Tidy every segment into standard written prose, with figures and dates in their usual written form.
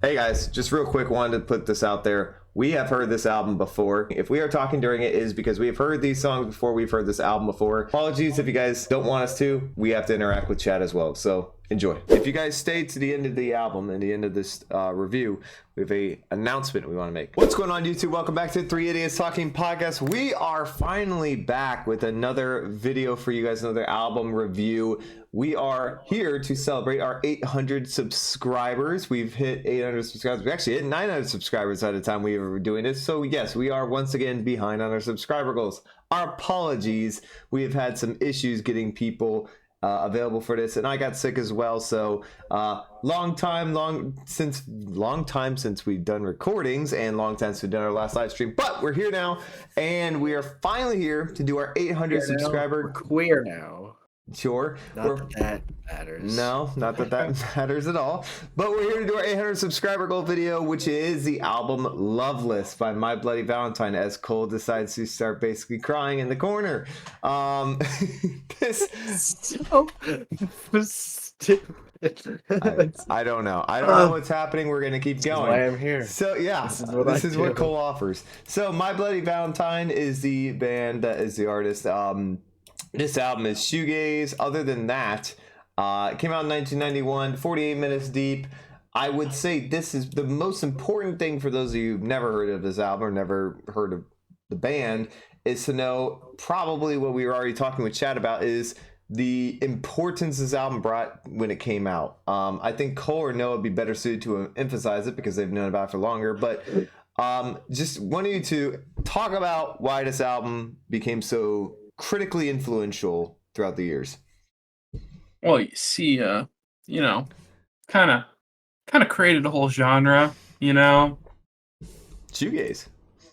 Hey guys, just real quick, wanted to put this out there. We have heard this album before. If we are talking during it, is because we have heard these songs before. We've heard this album before. Apologies if you guys don't want us to. We have to interact with chat as well. So enjoy. If you guys stay to the end of the album and the end of this review, we have a announcement we want to make. What's going on, YouTube? Welcome back to Three Idiots Talking Podcast. We are finally back with another video for you guys, another album review. We are here to celebrate our 800 subscribers. We've hit 800 subscribers. We actually hit 900 subscribers at the time we were doing this. So yes, we are once again behind on our subscriber goals. Our apologies. We have had some issues getting people available for this, and I got sick as well. So long time since we've done recordings, and long time since we've done our last live stream. But we're here now, and we are finally here to do our 800 subscriber. We're queer now. Sure. Not that matters. No, not that matters at all. But we're here to do our 800 subscriber goal video, which is the album Loveless by My Bloody Valentine, as Cole decides to start basically crying in the corner. This so stupid. I don't know. I don't know what's happening. We're gonna keep going. Why I'm here. So yeah, this is what Cole offers. So My Bloody Valentine is the band, that is the artist. This album is Shoegaze. Other than that, it came out in 1991, 48 minutes deep. I would say this is the most important thing for those of you who've never heard of this album or never heard of the band, is to know probably what we were already talking with Chad about, is the importance this album brought when it came out. I think Cole or Noah would be better suited to emphasize it because they've known about it for longer, but just wanted you to talk about why this album became so critically influential throughout the years. Well, you see, kind of created a whole genre, Shoegaze.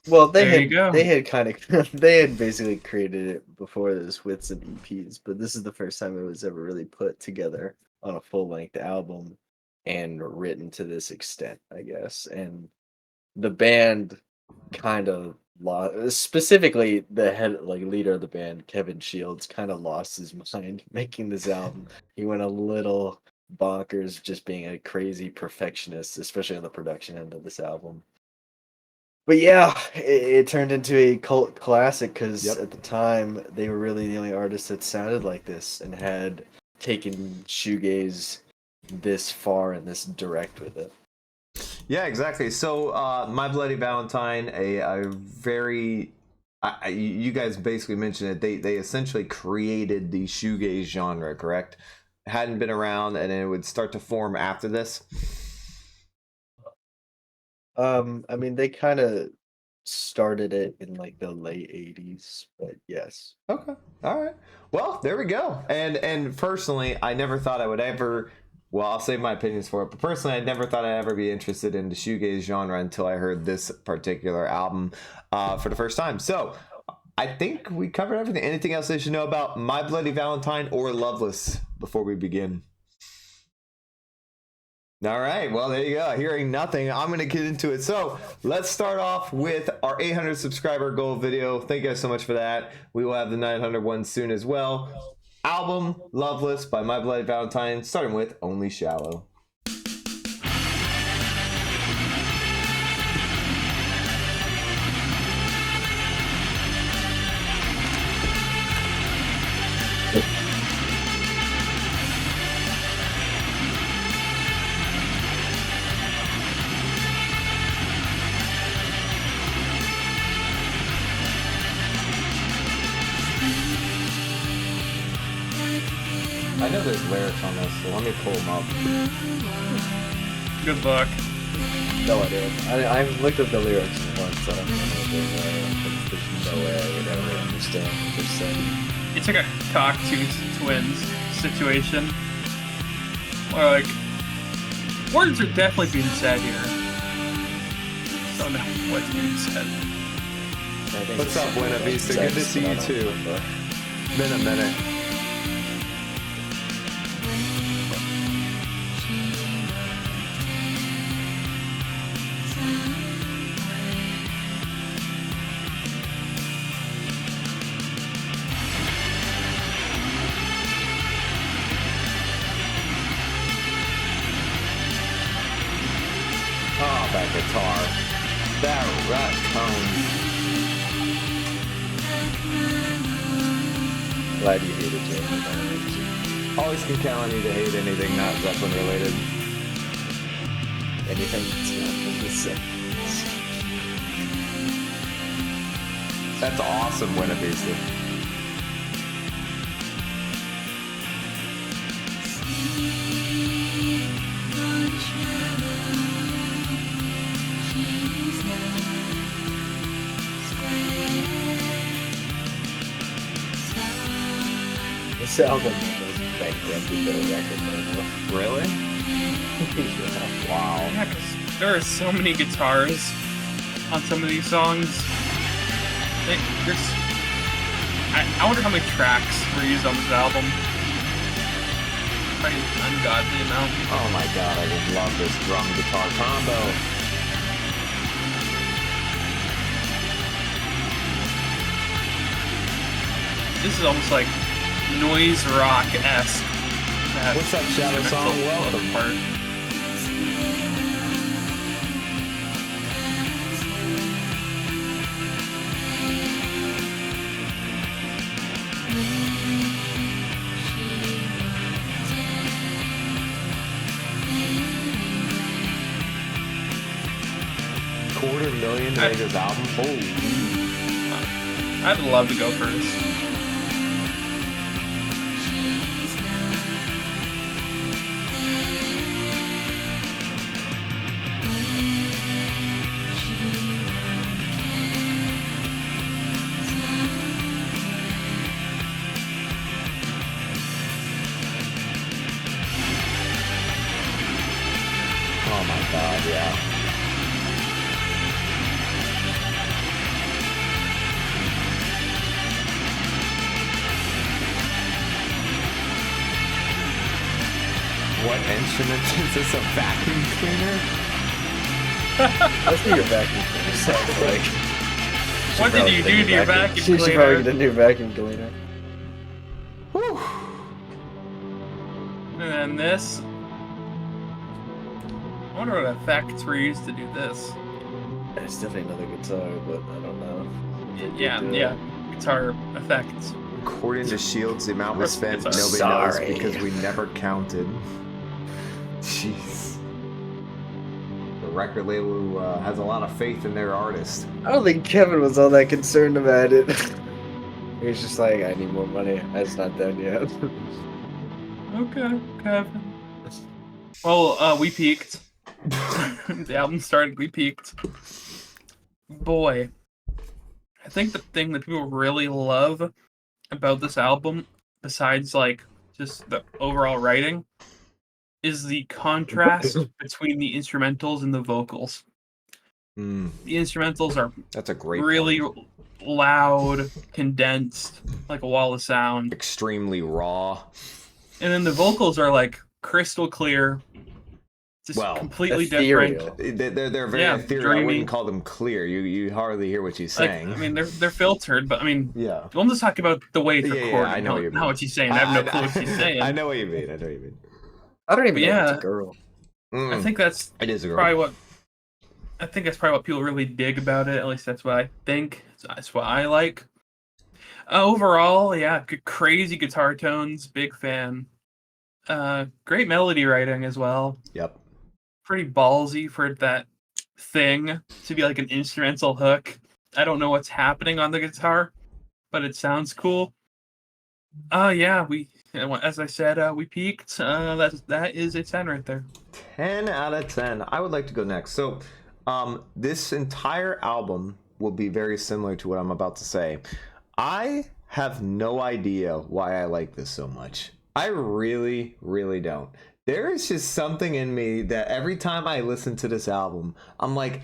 Well, they There you go. had basically created it before this with some EPs, but this is the first time it was ever really put together on a full-length album and written to this extent, I guess. And the band kind of lost, specifically the leader of the band, Kevin Shields, kind of lost his mind making this album. He went a little bonkers, just being a crazy perfectionist, especially on the production end of this album. But yeah, it turned into a cult classic because at the time they were really the only artists that sounded like this and had taken shoegaze this far and this direct with it. Yeah, exactly. So My Bloody Valentine, a very you guys basically mentioned it, they essentially created the shoegaze genre, correct? Hadn't been around, and it would start to form after this. I mean, they kind of started it in like the late 80s, but yes. Okay. All right. Well, there we go. And personally, I never thought I would ever, well, I'll save my opinions for it, but personally, I never thought I'd ever be interested in the shoegaze genre until I heard this particular album for the first time. So I think we covered everything. Anything else they should know about My Bloody Valentine or Loveless before we begin? All right, well, there you go. Hearing nothing, I'm going to get into it. So let's start off with our 800 subscriber goal video. Thank you guys so much for that. We will have the 900 one soon as well. Album Loveless by My Bloody Valentine, starting with Only Shallow. I know there's lyrics on this, so let me pull them up. Good luck. No idea. I've looked up the lyrics once, so I don't know what they were. There's no way I would ever understand what they're saying. It's like a cock-tooth twins situation. Where, like, words are definitely being said here. Don't know what's being said. What's up, Buena Vista? Good to see you too. Been a minute. guitar. That tone. Glad you hated Jamie. Always can count on you to hate anything not Zeppelin related. Anything that's not the same. That's awesome, Winnebeast. This album was bankrupted their record label. Really? Yeah. Wow. Yeah, 'cause there are so many guitars on some of these songs. I wonder how many tracks were used on this album. Probably an ungodly amount. Oh my god, I just love this drum guitar combo. This is almost like noise rock-esque. What's that shadow song? Welcome part. $250,000 to make this album? Holy. I'd love to go first. Oh my god, yeah. What instrument is this? A vacuum cleaner? That's what your vacuum cleaner sounds like. What did you do to your vacuum She should probably cleaner? get a new vacuum cleaner. Whew. And then this. I wonder what effects were used to do this. It's definitely another guitar, but I don't know. Yeah, guitar effects. According to Shields, the amount we spent, It's a- nobody Sorry. knows because we never counted. Jeez. The record label has a lot of faith in their artist. I don't think Kevin was all that concerned about it. He was just like, I need more money. It's not done yet. Okay, Kevin. Well, we peaked. The album started, we peaked. Boy. I think the thing that people really love about this album, besides like just the overall writing, is the contrast between the instrumentals and the vocals. Mm, The instrumentals are that's a great really point. loud, condensed, like a wall of sound. Extremely raw. And then the vocals are like crystal clear, just Well, completely ethereal. different. They're very Yeah, ethereal. I dreamy. wouldn't call them clear. You hardly hear what she's Like, saying. I mean, they're filtered, but I mean, yeah. I'm just talking about the way it's Yeah, recorded. I know what you mean. Not what she's saying. I have no clue what she's saying. I know what you mean. I know what you mean. I don't even know if Yeah. it's a girl. I think that's it is a girl. probably what. I think that's probably what people really dig about it. At least that's what I think. That's what I like. Overall, yeah, crazy guitar tones. Big fan. Great melody writing as well. Yep. Pretty ballsy for that thing to be like an instrumental hook. I don't know what's happening on the guitar, but it sounds cool. Yeah, as I said, we peaked. That is a 10 right there. 10 out of 10. I would like to go next. So, this entire album will be very similar to what I'm about to say. I have no idea why I like this so much. I really, really don't. There is just something in me that every time I listen to this album, I'm like,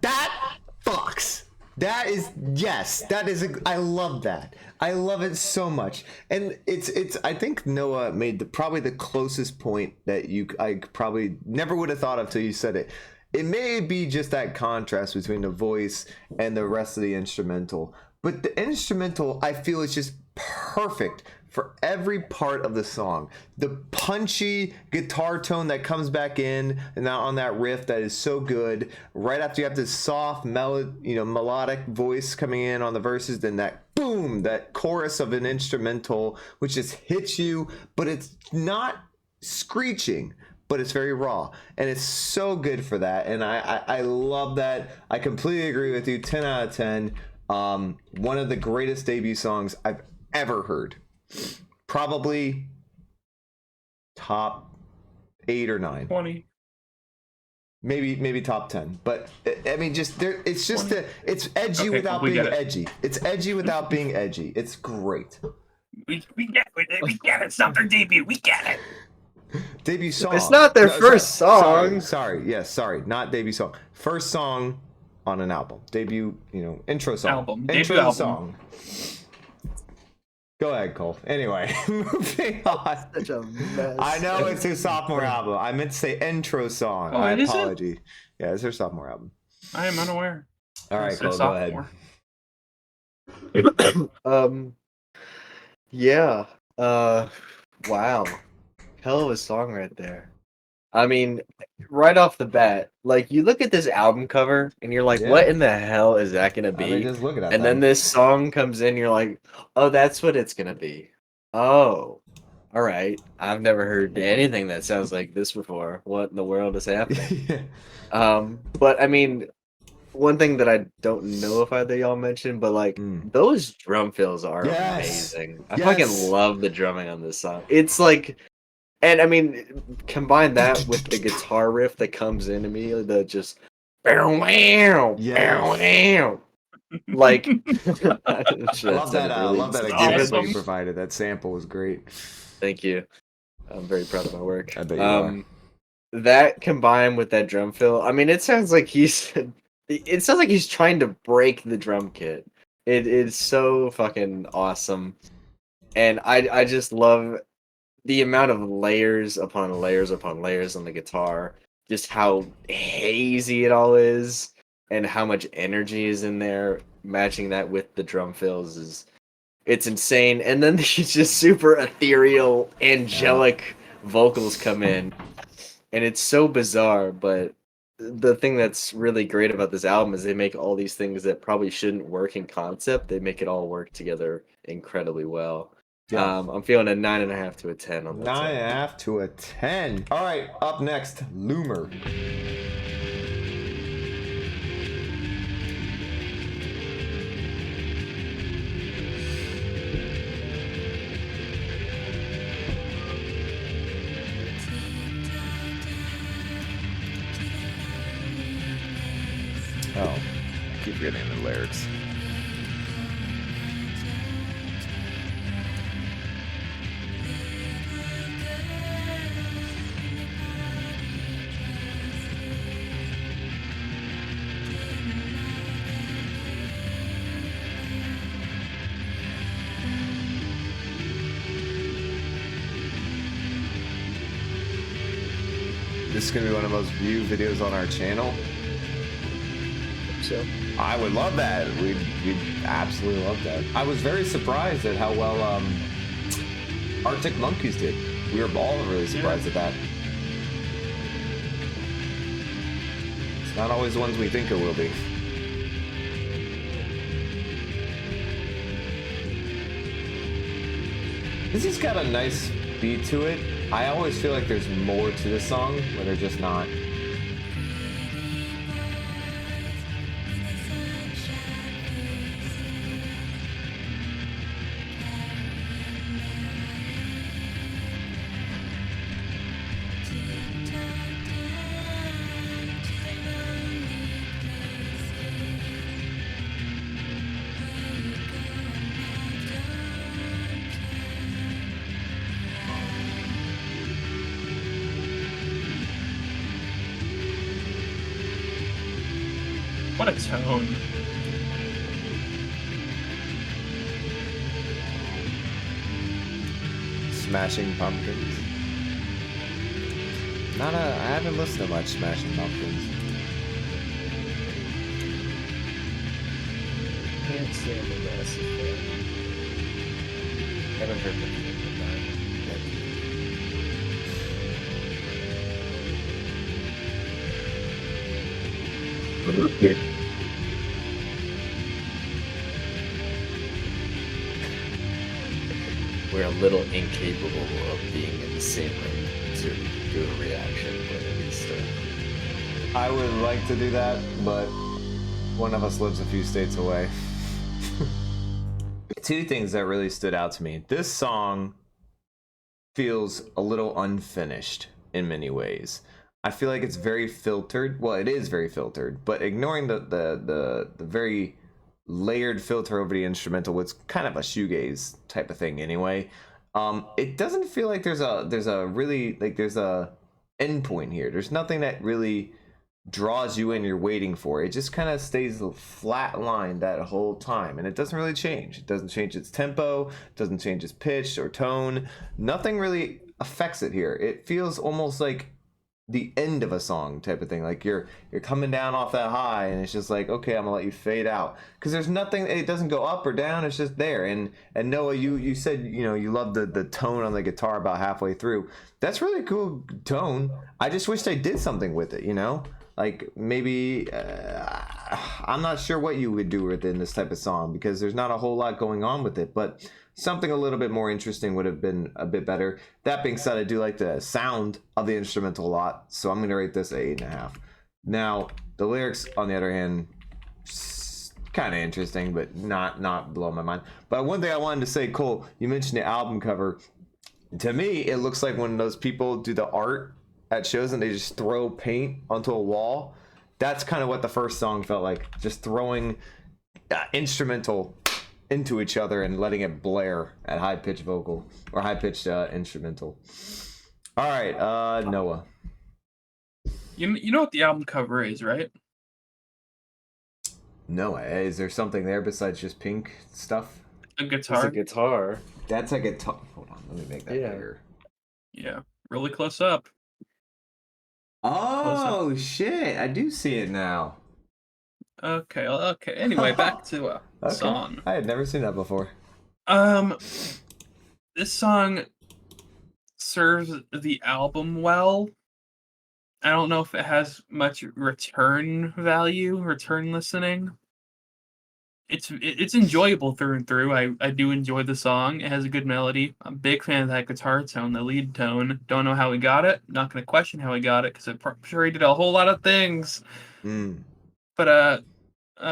that fucks. That is, yes, that is, I love that. I love it so much. And it's, I think Noah made probably the closest point that I probably never would have thought of till you said it. It may be just that contrast between the voice and the rest of the instrumental. But the instrumental, I feel, is just perfect for every part of the song. The punchy guitar tone that comes back in and now on that riff that is so good. Right after you have this soft melodic voice coming in on the verses, then that boom, that chorus of an instrumental which just hits you, but it's not screeching, but it's very raw, and it's so good for that. And I love that. I completely agree with you. 10 out of 10. One of the greatest debut songs I've ever heard. Probably top 8 or 9. 20. Maybe top 10. But I mean, just there. It's just it's edgy without being edgy. It's edgy without being edgy. It's great. We get it. We get it. It's not their debut. We get it. Debut song. It's not their first song. Sorry, not debut song. First song on an album. Debut, intro song. Album. Intro Debut album. song. Go ahead, Cole. Anyway, moving on. Such a mess. I know it's her sophomore album. I meant to say intro song. Oh, My it isn't? apology. Yeah, it's her sophomore album. I am unaware. All right, It's Cole, their go ahead. sophomore. Yeah. Wow. Hell of a song right there. I mean, right off the bat, like you look at this album cover and you're like, Yeah. what in the hell is that gonna be? I mean, just look at that. And then this song comes in, you're like, oh, that's what it's gonna be. Oh, all right. I've never heard anything that sounds like this before. What in the world is happening? But I mean, one thing that I don't know if either of y'all mentioned, but like those drum fills are amazing. I fucking love the drumming on this song. It's like, and I mean, combine that with the guitar riff that comes in immediately, the just like I love that. I love that example you provided. That sample was great. Thank you. I'm very proud of my work. I bet you are. That combined with that drum fill, I mean, it sounds like he's trying to break the drum kit. It is so fucking awesome, and I just love the amount of layers upon layers upon layers on the guitar. Just how hazy it all is, and how much energy is in there. Matching that with the drum fills it's insane. And then these just super ethereal, angelic vocals come in, and it's so bizarre. But the thing that's really great about this album is they make all these things that probably shouldn't work in concept. They make it all work together incredibly well. Yeah. I'm feeling a 9.5 to a 10 on that. 9.5 to a 10. All right, up next, Loomer. Oh, I keep forgetting the lyrics. This is going to be one of the most viewed videos on our channel. So I would love that. We'd absolutely love that. I was very surprised at how well Arctic Monkeys did. We were all really surprised at that. It's not always the ones we think it will be. This has got a nice beat to it. I always feel like there's more to this song, where they're just not. What a tone. Smashing Pumpkins. I haven't listened to much Smashing Pumpkins. Can't stand the rest of it. Haven't heard them. We're a little incapable of being in the same room to do a reaction, but at least I would like to do that, but one of us lives a few states away. Two things that really stood out to me. This song feels a little unfinished in many ways. I feel like it's very filtered. Well, it is very filtered, but ignoring the very layered filter over the instrumental, what's kind of a shoegaze type of thing anyway. It doesn't feel like there's a really like there's a endpoint here. There's nothing that really draws you in, you're waiting for. It just kind of stays flat line that whole time, and it doesn't really change. It doesn't change its tempo, doesn't change its pitch or tone. Nothing really affects it here. It feels almost like the end of a song type of thing, like you're coming down off that high and it's just like, okay, I'm gonna let you fade out, because there's nothing, it doesn't go up or down, it's just there. And Noah, you said, you know, you love the tone on the guitar about halfway through. That's really cool tone. I just wish they did something with it, you know, like maybe I'm not sure what you would do within this type of song, because there's not a whole lot going on with it, but something a little bit more interesting would have been a bit better. That being said, I do like the sound of the instrumental a lot, so I'm gonna rate this a 8.5. Now the lyrics, on the other hand, kind of interesting, but not blowing my mind. But one thing I wanted to say, Cole, you mentioned the album cover. To me, it looks like when those people do the art at shows and they just throw paint onto a wall. That's kind of what the first song felt like, just throwing instrumental into each other and letting it blare at high-pitched vocal or high-pitched instrumental. All right, Noah. You know what the album cover is, right? Noah, is there something there besides just pink stuff? A it's guitar. a guitar. That's a guitar. Hold on, let me make that Yeah. bigger. Yeah, really close up. Oh shit! I do see it now. Okay. Anyway, back to Okay. song. I had never seen that before. This song serves the album well. I don't know if it has much return value, return listening. It's enjoyable through and through. I do enjoy the song. It has a good melody. I'm a big fan of that guitar tone, the lead tone. Don't know how he got it. Not going to question how he got it, because I'm sure he did a whole lot of things. But I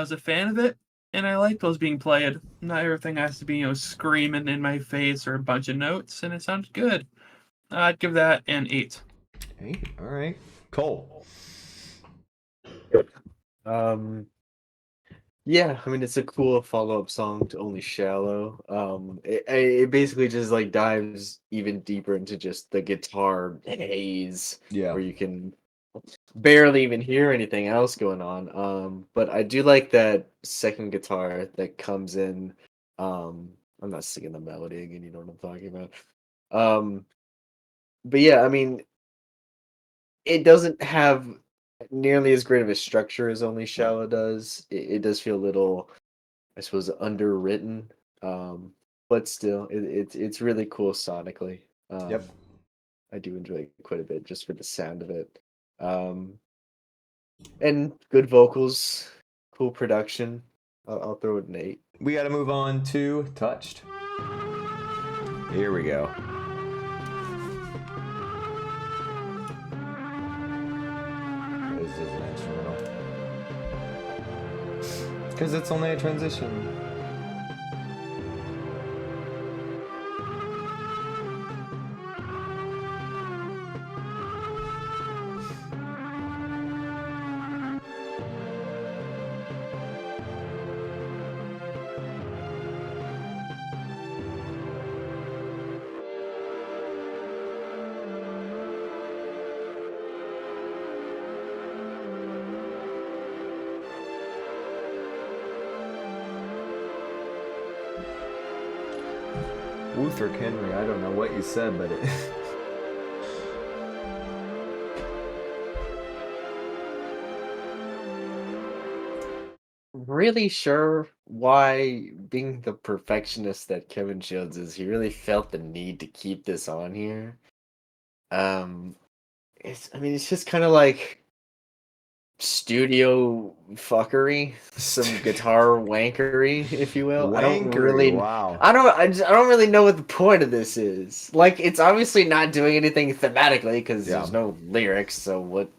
was a fan of it, and I like those being played. Not everything has to be, you know, screaming in my face or a bunch of notes, and it sounds good. I'd give that an 8. 8. All right. Cole. Yeah, I mean, it's a cool follow-up song to Only Shallow. It basically just like dives even deeper into just the guitar haze, Yeah. where you can barely even hear anything else going on. But I do like that second guitar that comes in. I'm not singing the melody again, you know what I'm talking about. But yeah, I mean, it doesn't have nearly as great of a structure as Only Shallow does. It does feel a little, I suppose, underwritten. But still, it's really cool sonically. Yep. I do enjoy it quite a bit just for the sound of it. And good vocals, cool production. I'll throw it an 8. We got to move on to Touched. Here we go. This is an instrumental. Because it's only a transition. Wutherick Henry, I don't know what you said, but it... Really sure why, being the perfectionist that Kevin Shields is, he really felt the need to keep this on here. I mean, it's just kind of like, studio fuckery, some guitar wankery, if you will. Wankery, wow. I don't really know what the point of this is. Like, it's obviously not doing anything thematically because there's no lyrics. So what?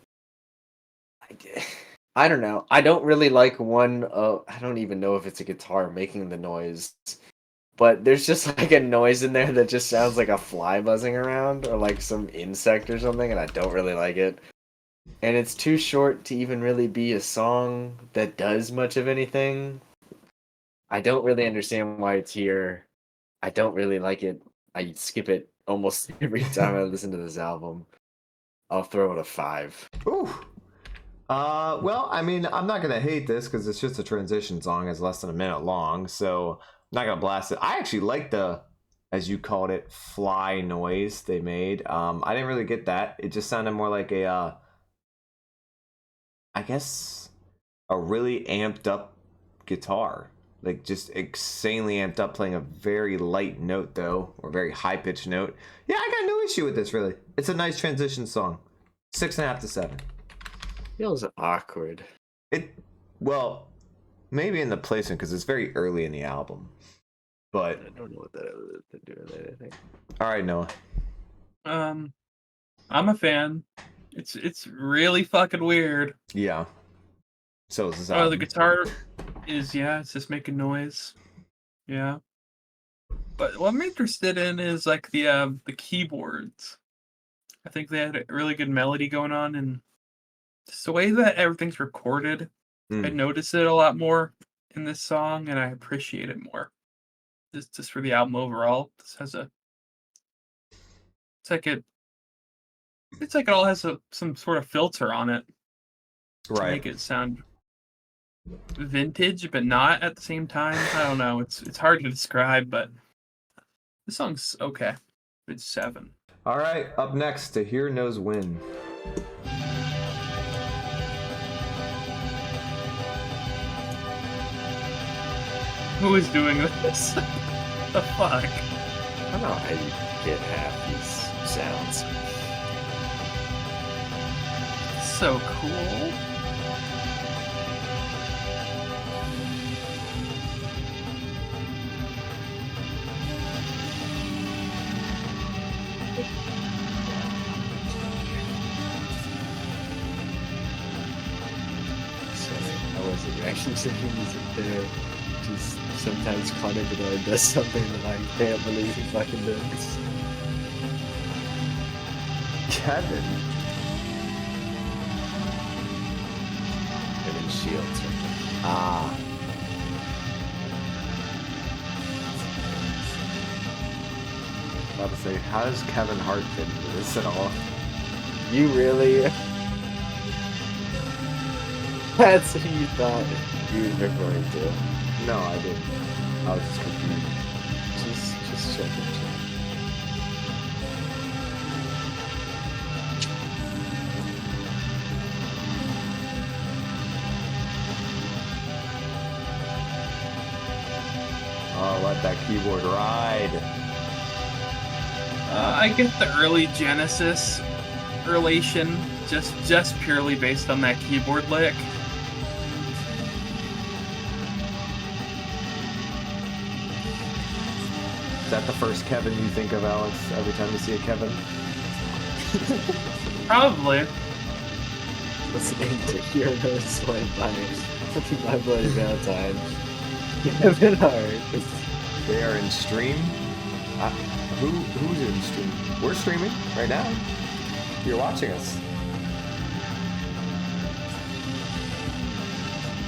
I don't know. I don't really like one. I don't even know if it's a guitar making the noise, but there's just like a noise in there that just sounds like a fly buzzing around or like some insect or something, and I don't really like it. And it's too short to even really be a song that does much of anything. I don't really understand why it's here. I don't really like it. I skip it almost every time I listen to this album. I'll throw it a 5. Ooh. Well, I mean, I'm not gonna hate this because it's just a transition song. It's less than a minute long, so I'm not gonna blast it. I actually like the, as you called it, fly noise they made. I didn't really get that. It just sounded more like a, I guess, a really amped up guitar. Like, just insanely amped up, playing a very light note, though, or very high-pitched note. Yeah, I got no issue with this, really. It's a nice transition song. 6.5 to 7. Feels awkward. Well, maybe in the placement, because it's very early in the album. But I don't know what that is doing there, I think. All right, Noah. I'm a fan. It's really fucking weird. Yeah. So is this Oh, album. the guitar is, it's just making noise. Yeah. But what I'm interested in is like the keyboards. I think they had a really good melody going on, and just the way that everything's recorded, I notice it a lot more in this song, and I appreciate it more. Just for the album overall, this has it's like it all has some sort of filter on it to Right. make it sound vintage, but not at the same time. I don't know. It's hard to describe, but the song's okay. It's 7. All right, up next, To Hear Knows When. Who is doing this? The fuck? I don't know how you get half these sounds. So cool. Sorry, I wasn't reacting to the music there. Just sometimes Connor Bedard does something that I can't believe he fucking does. Kevin. And then Shields. Ah. About to say, how does Kevin Hart fit into this at all? You really? That's who you thought you were referring to. No, I didn't. I was just confused. Just checking. Oh, let that keyboard ride. I get the early Genesis relation, just purely based on that keyboard lick. Is that the first Kevin you think of, Alex, every time you see a Kevin? Probably. Listening to Hear Knows When by My Bloody Valentine. Kevin Hart. They are in stream. Who's in stream? We're streaming right now. You're watching us.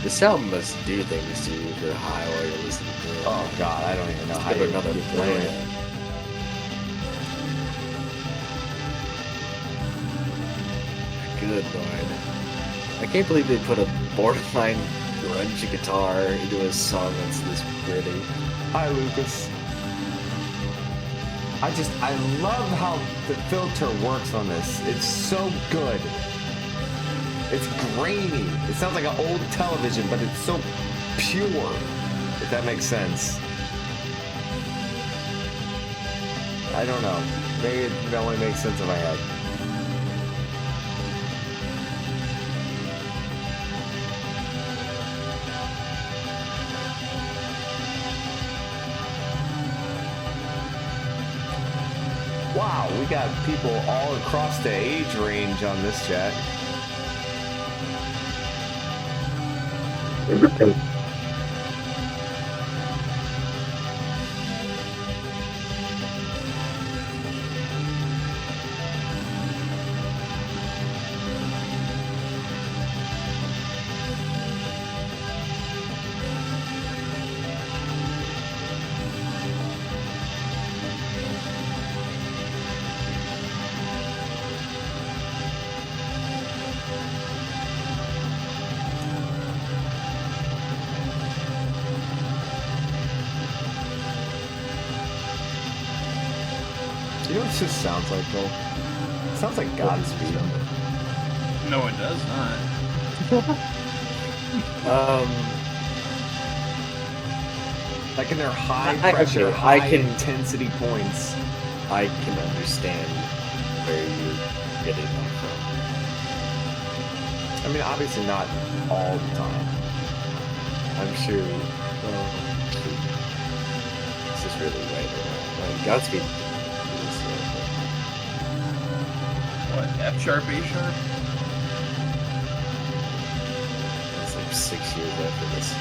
This album must do things to you if you're high while you're listening to it. Oh God, I don't even know how Give you it another keep play. doing it. Good lord. I can't believe they put a borderline grunge guitar into a song that's this pretty. Hi, Lucas. I love how the filter works on this. It's so good. It's grainy. It sounds like an old television, but it's so pure, if that makes sense. I don't know. Maybe it only makes sense in my head. Wow, we got people all across the age range on this chat. You know what this sounds like, Cole? It sounds like Godspeed. No, it does not. Like in their high I- pressure, okay, high I can- intensity points. I can understand where you're getting that from. I mean, obviously not all the time. I'm sure. Well, this is really right around. I mean, Godspeed. What? F sharp, A sharp? It's like 6 years after this.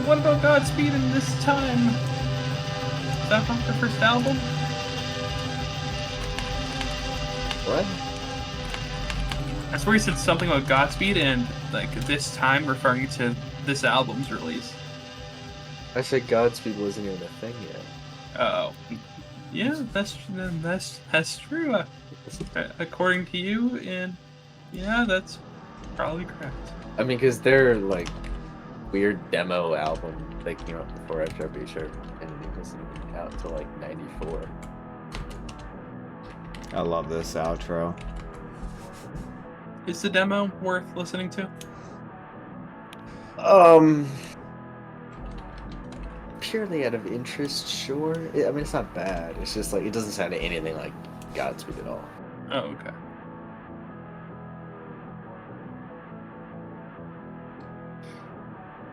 What about Godspeed in this time? Is that not the first album? What? I swear he said something about Godspeed and like this time referring to this album's release. I said Godspeed wasn't even a thing yet. Oh, yeah, that's true. According to you, and yeah, that's probably correct. I mean, because their like weird demo album that came out before F Sharp, A Sharp, and it wasn't even out till like '94. I love this outro. Is the demo worth listening to? Purely out of interest, sure. I mean, it's not bad. It's just like it doesn't sound anything like Godspeed at all. Oh, okay.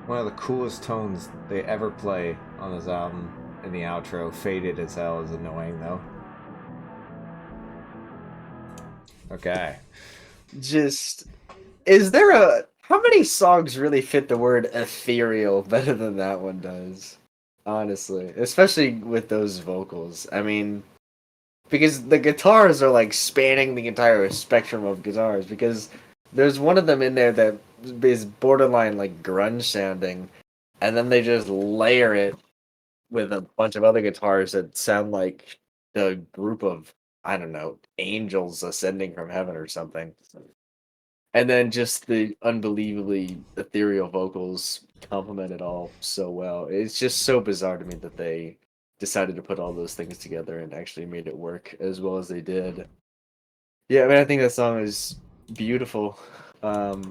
One of the coolest tones they ever play on this album in the outro. Faded as hell is annoying though. Okay. Just is there how many songs really fit the word ethereal better than that one does? Honestly, especially with those vocals. I mean, because the guitars are like spanning the entire spectrum of guitars. Because there's one of them in there that is borderline like grunge sounding, and then they just layer it with a bunch of other guitars that sound like the group of, I don't know, angels ascending from heaven or something. And then just the unbelievably ethereal vocals complement it all so well. It's just so bizarre to me that they decided to put all those things together and actually made it work as well as they did. Yeah, I mean, I think that song is beautiful. I'll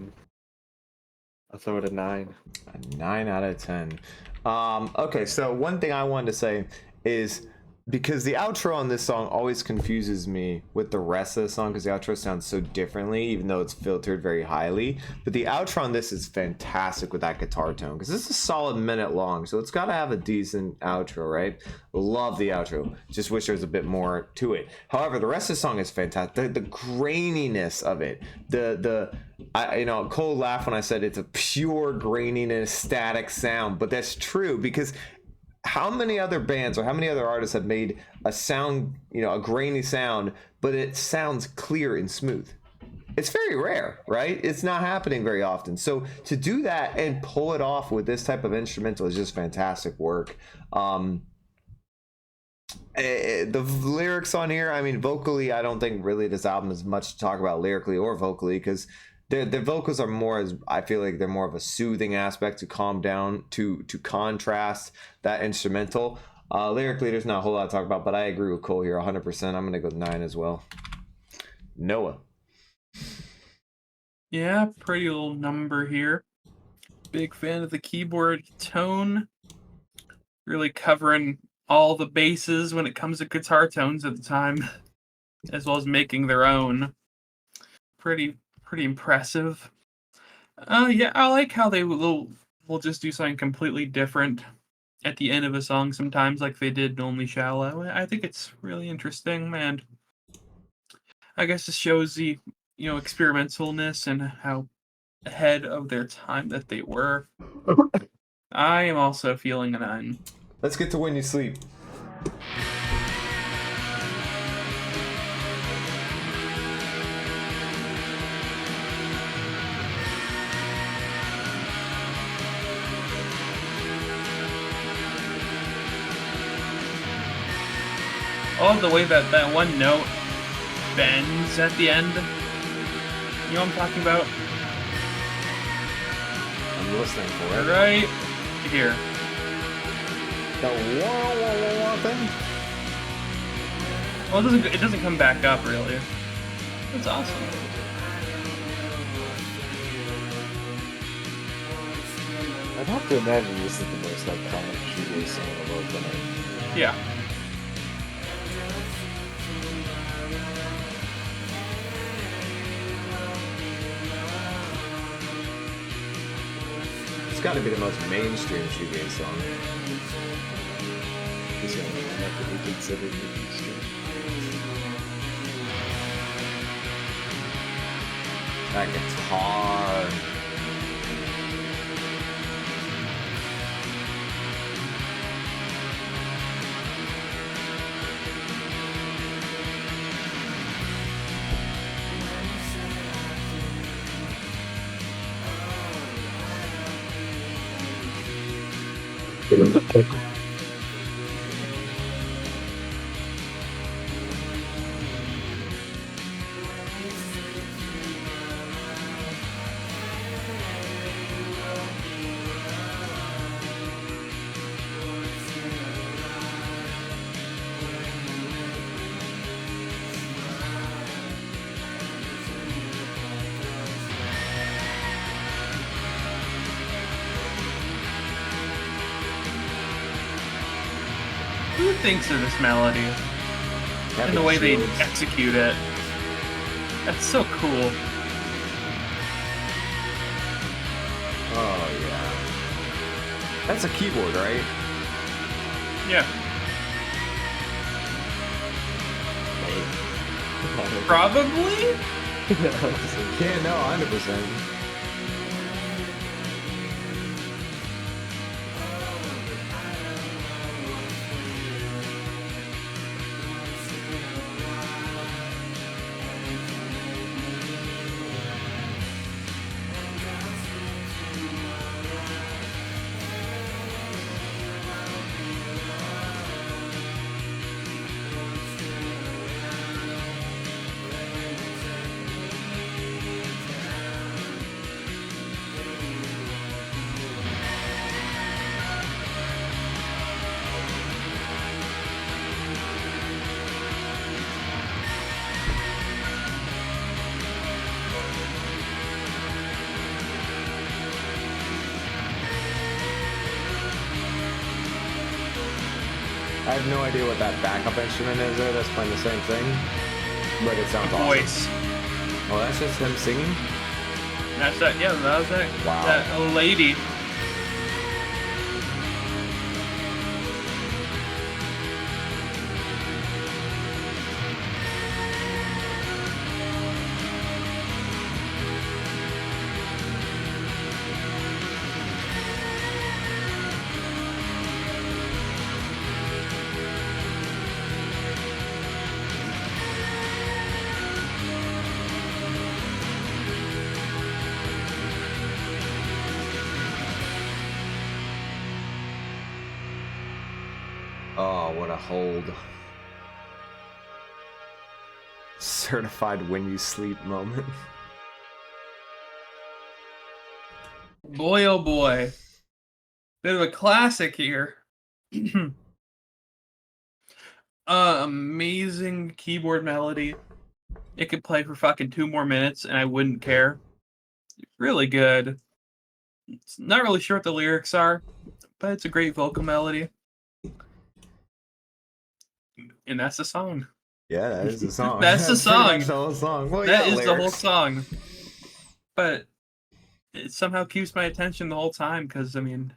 throw it a 9. A 9 out of 10. Okay, so one thing I wanted to say is because the outro on this song always confuses me with the rest of the song because the outro sounds so differently, even though it's filtered very highly. But the outro on this is fantastic with that guitar tone because this is a solid minute long, so it's got to have a decent outro, right? Love the outro. Just wish there was a bit more to it. However, the rest of the song is fantastic. The graininess of it, Cole laughed when I said it's a pure graininess, static sound, but that's true because how many other bands or how many other artists have made a sound, a grainy sound, but it sounds clear and smooth? It's very rare, right? It's not happening very often. So to do that and pull it off with this type of instrumental is just fantastic work. The lyrics on here, I mean, vocally, I don't think really this album is much to talk about lyrically or vocally because the vocals are more, as I feel like they're more of a soothing aspect to calm down, to contrast that instrumental. Lyrically, there's not a whole lot to talk about, but I agree with Cole here 100%. I'm gonna go 9 as well. Noah. Yeah, pretty little number here. Big fan of the keyboard tone. Really covering all the bases when it comes to guitar tones at the time, as well as making their own. Pretty impressive. Yeah, I like how they will just do something completely different at the end of a song sometimes, like they did in Only Shallow. I think it's really interesting, and I guess it shows the experimentalness and how ahead of their time that they were. I am also feeling a 9. Let's get to When You Sleep. Oh, the way that one note bends at the end. You know what I'm talking about? I'm listening for it. Right here. The wah, wah, wah, wah thing? Well, it doesn't come back up really. That's awesome. I'd have to imagine this is the most iconic shoegaze song of all time. Yeah. It's got to be the most mainstream shoegaze song. This one would have to be considered mainstream. That guitar. Who thinks of this melody and the way they execute it? That's so cool. Oh, yeah. That's a keyboard, right? Yeah. Probably? Yeah, no, 100%. I have no idea what that backup instrument is there that's playing the same thing, but it sounds awesome. Voice. Oh, that's just him singing? That's that. Yeah, that was that. Wow. That lady. Oh, what a hold. Certified when you sleep moment. Boy, oh boy. Bit of a classic here. Amazing keyboard melody. It could play for fucking 2 more minutes and I wouldn't care. Really good. It's not really sure what the lyrics are, but it's a great vocal melody. And that's the song. Yeah, that is the song. That's the song. Pretty much the whole song. Well, That yeah, is the whole lyrics. song. But it somehow keeps my attention the whole time because, I mean,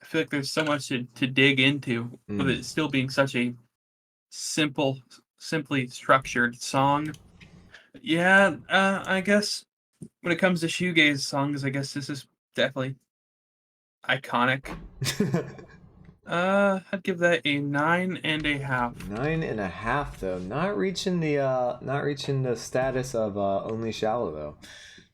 I feel like there's so much to dig into with it still being such a simply structured song. Yeah, I guess when it comes to shoegaze songs, I guess this is definitely iconic. I'd give that a 9.5. 9.5 though, not reaching the status of Only Shallow though.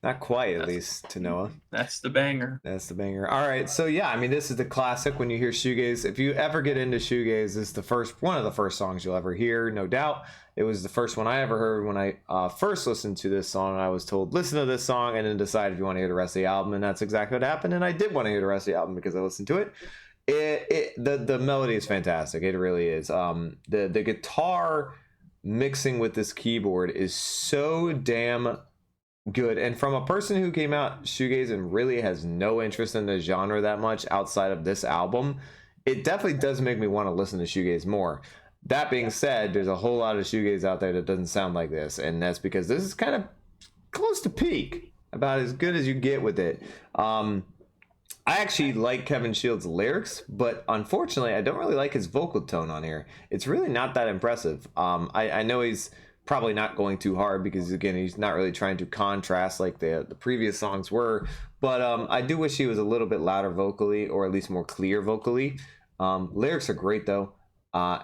Not quite, at least, to Noah. That's the banger. That's the banger. All right, so yeah, I mean, this is the classic when you hear shoegaze. If you ever get into shoegaze, this is one of the first songs you'll ever hear, no doubt. It was the first one I ever heard when I first listened to this song. I was told, listen to this song, and then decide if you want to hear the rest of the album, and that's exactly what happened. And I did want to hear the rest of the album because I listened to it. The melody is fantastic. It really is. The guitar mixing with this keyboard is so damn good. And from a person who came out shoegaze and really has no interest in the genre that much outside of this album, it definitely does make me want to listen to shoegaze more. That being said, there's a whole lot of shoegaze out there that doesn't sound like this, and that's because this is kind of close to peak, about as good as you get with it. I actually like Kevin Shields' lyrics, but unfortunately I don't really like his vocal tone on here. It's really not that impressive. I know he's probably not going too hard because, again, he's not really trying to contrast like the previous songs were, but I do wish he was a little bit louder vocally, or at least more clear vocally. Lyrics are great though.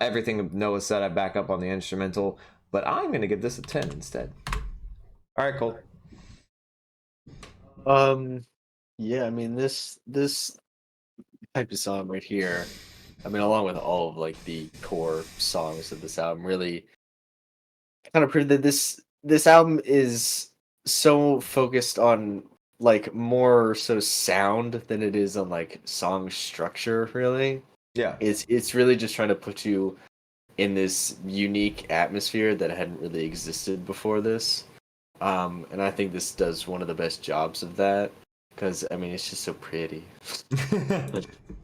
Everything Noah said I back up on the instrumental, but I'm going to give this a 10 instead. All right, Cole. Yeah, I mean, this type of song right here, I mean, along with all of like the core songs of this album, really kind of prove that this album is so focused on like more so sound than it is on like song structure, really. Yeah. It's really just trying to put you in this unique atmosphere that hadn't really existed before this. And I think this does one of the best jobs of that, because I mean, it's just so pretty.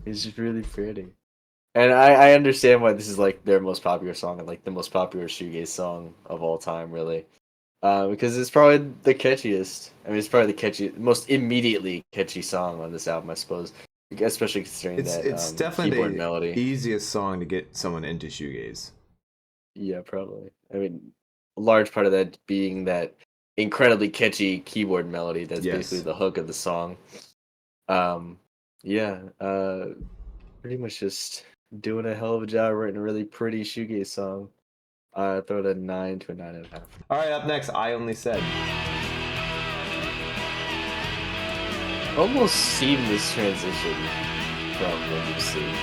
It's just really pretty. And I understand why this is like their most popular song and like the most popular shoegaze song of all time, really. Because it's probably the catchiest. I mean, it's probably the most immediately catchy song on this album, I suppose. Especially considering it's definitely keyboard the melody. easiest song to get someone into shoegaze. Yeah, probably. I mean, a large part of that being that incredibly catchy keyboard melody that's basically the hook of the song. Pretty much just doing a hell of a job writing a really pretty shoegaze song. I throw it a 9 to a 9.5. All right, up next, I Only Said. Almost seamless transition from what you see.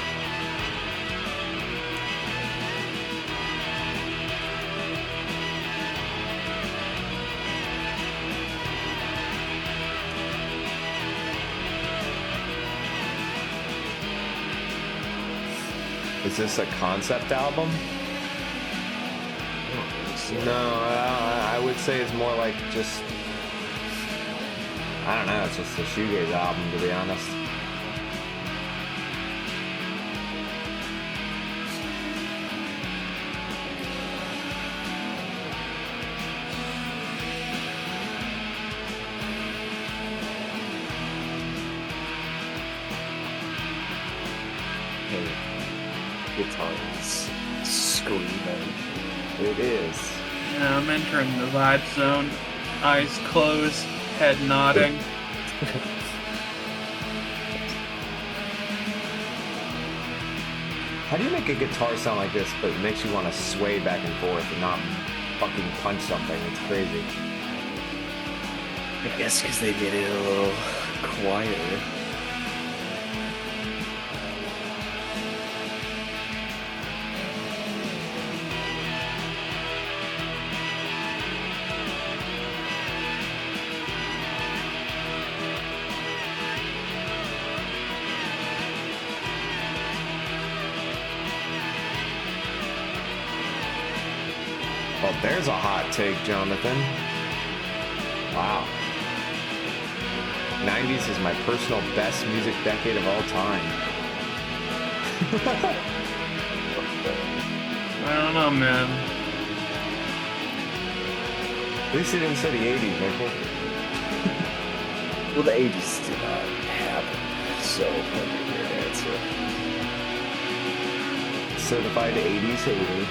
Is this a concept album? No, I would say it's more like just, I don't know, it's just a shoegaze album, to be honest. Guitar is screaming. It is. Yeah, I'm entering the vibe zone. Eyes closed, head nodding. How do you make a guitar sound like this, but it makes you want to sway back and forth and not fucking punch something? It's crazy. I guess because they made it a little quieter. Well, there's a hot take, Jonathan. Wow. 90s is my personal best music decade of all time. I don't know, man. At least he didn't say the 80s, Michael. Well, the 80s did not happen. so funny to answer. Certified 80s hater.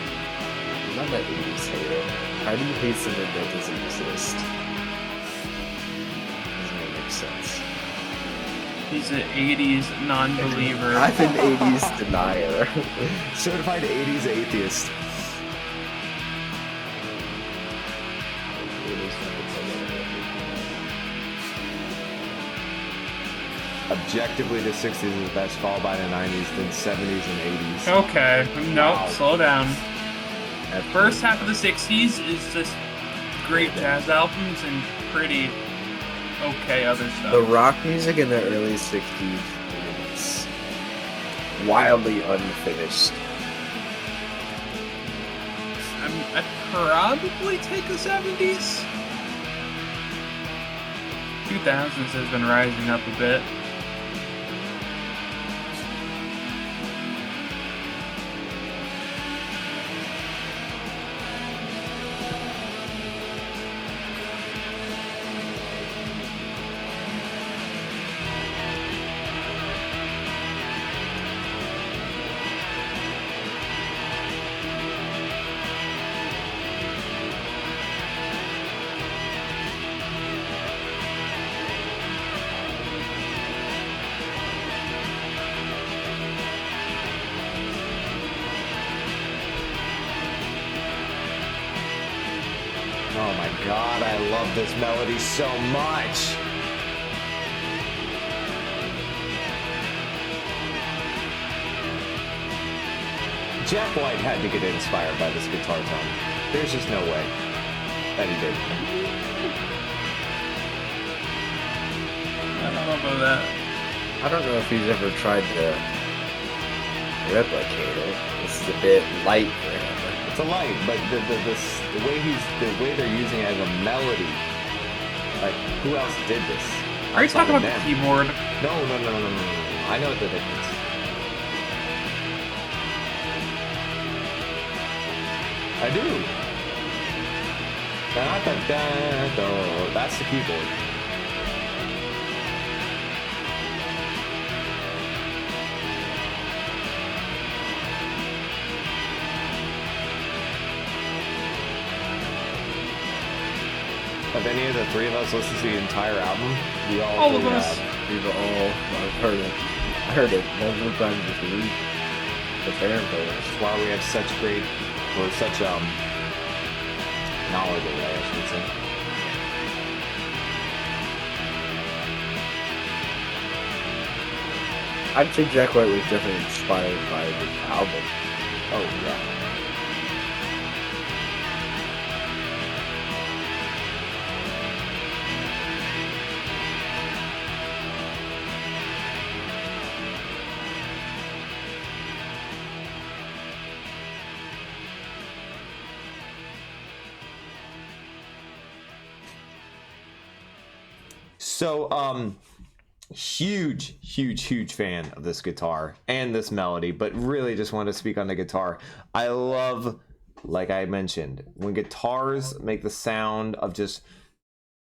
I'm not an 80s hater. How do you hate something that doesn't exist? Doesn't even make sense. He's an 80s non-believer. I'm an 80s denier. Certified 80s atheist. Objectively, the 60s is best, followed by the 90s, then 70s and 80s. Okay, nope, Wow. slow down. First half of the 60s is just great jazz albums and pretty okay other stuff. The rock music in the early 60s is wildly unfinished. I'd probably take the 70s. 2000s has been rising up a bit. Oh my god, I love this melody so much. Jack White had to get inspired by this guitar tone. There's just no way that he did. I don't know about that. I don't know if he's ever tried to replicate it. This is a bit light for him. It's a light, but the way they're using it as a melody. Like, who else did this? Are you talking about the them. keyboard? No. I know the difference. I do. Da-da-da-da-da. That's the keyboard. Have any of the three of us listened to the entire album? We all of really us. have. We've all heard it. I heard it multiple times this week. Preparing for this. That's why we have such knowledge of that, I should say. I'd say Jack White was definitely inspired by this album. Oh yeah. So, huge fan of this guitar and this melody, but really just wanted to speak on the guitar. I love, like I mentioned, when guitars make the sound of just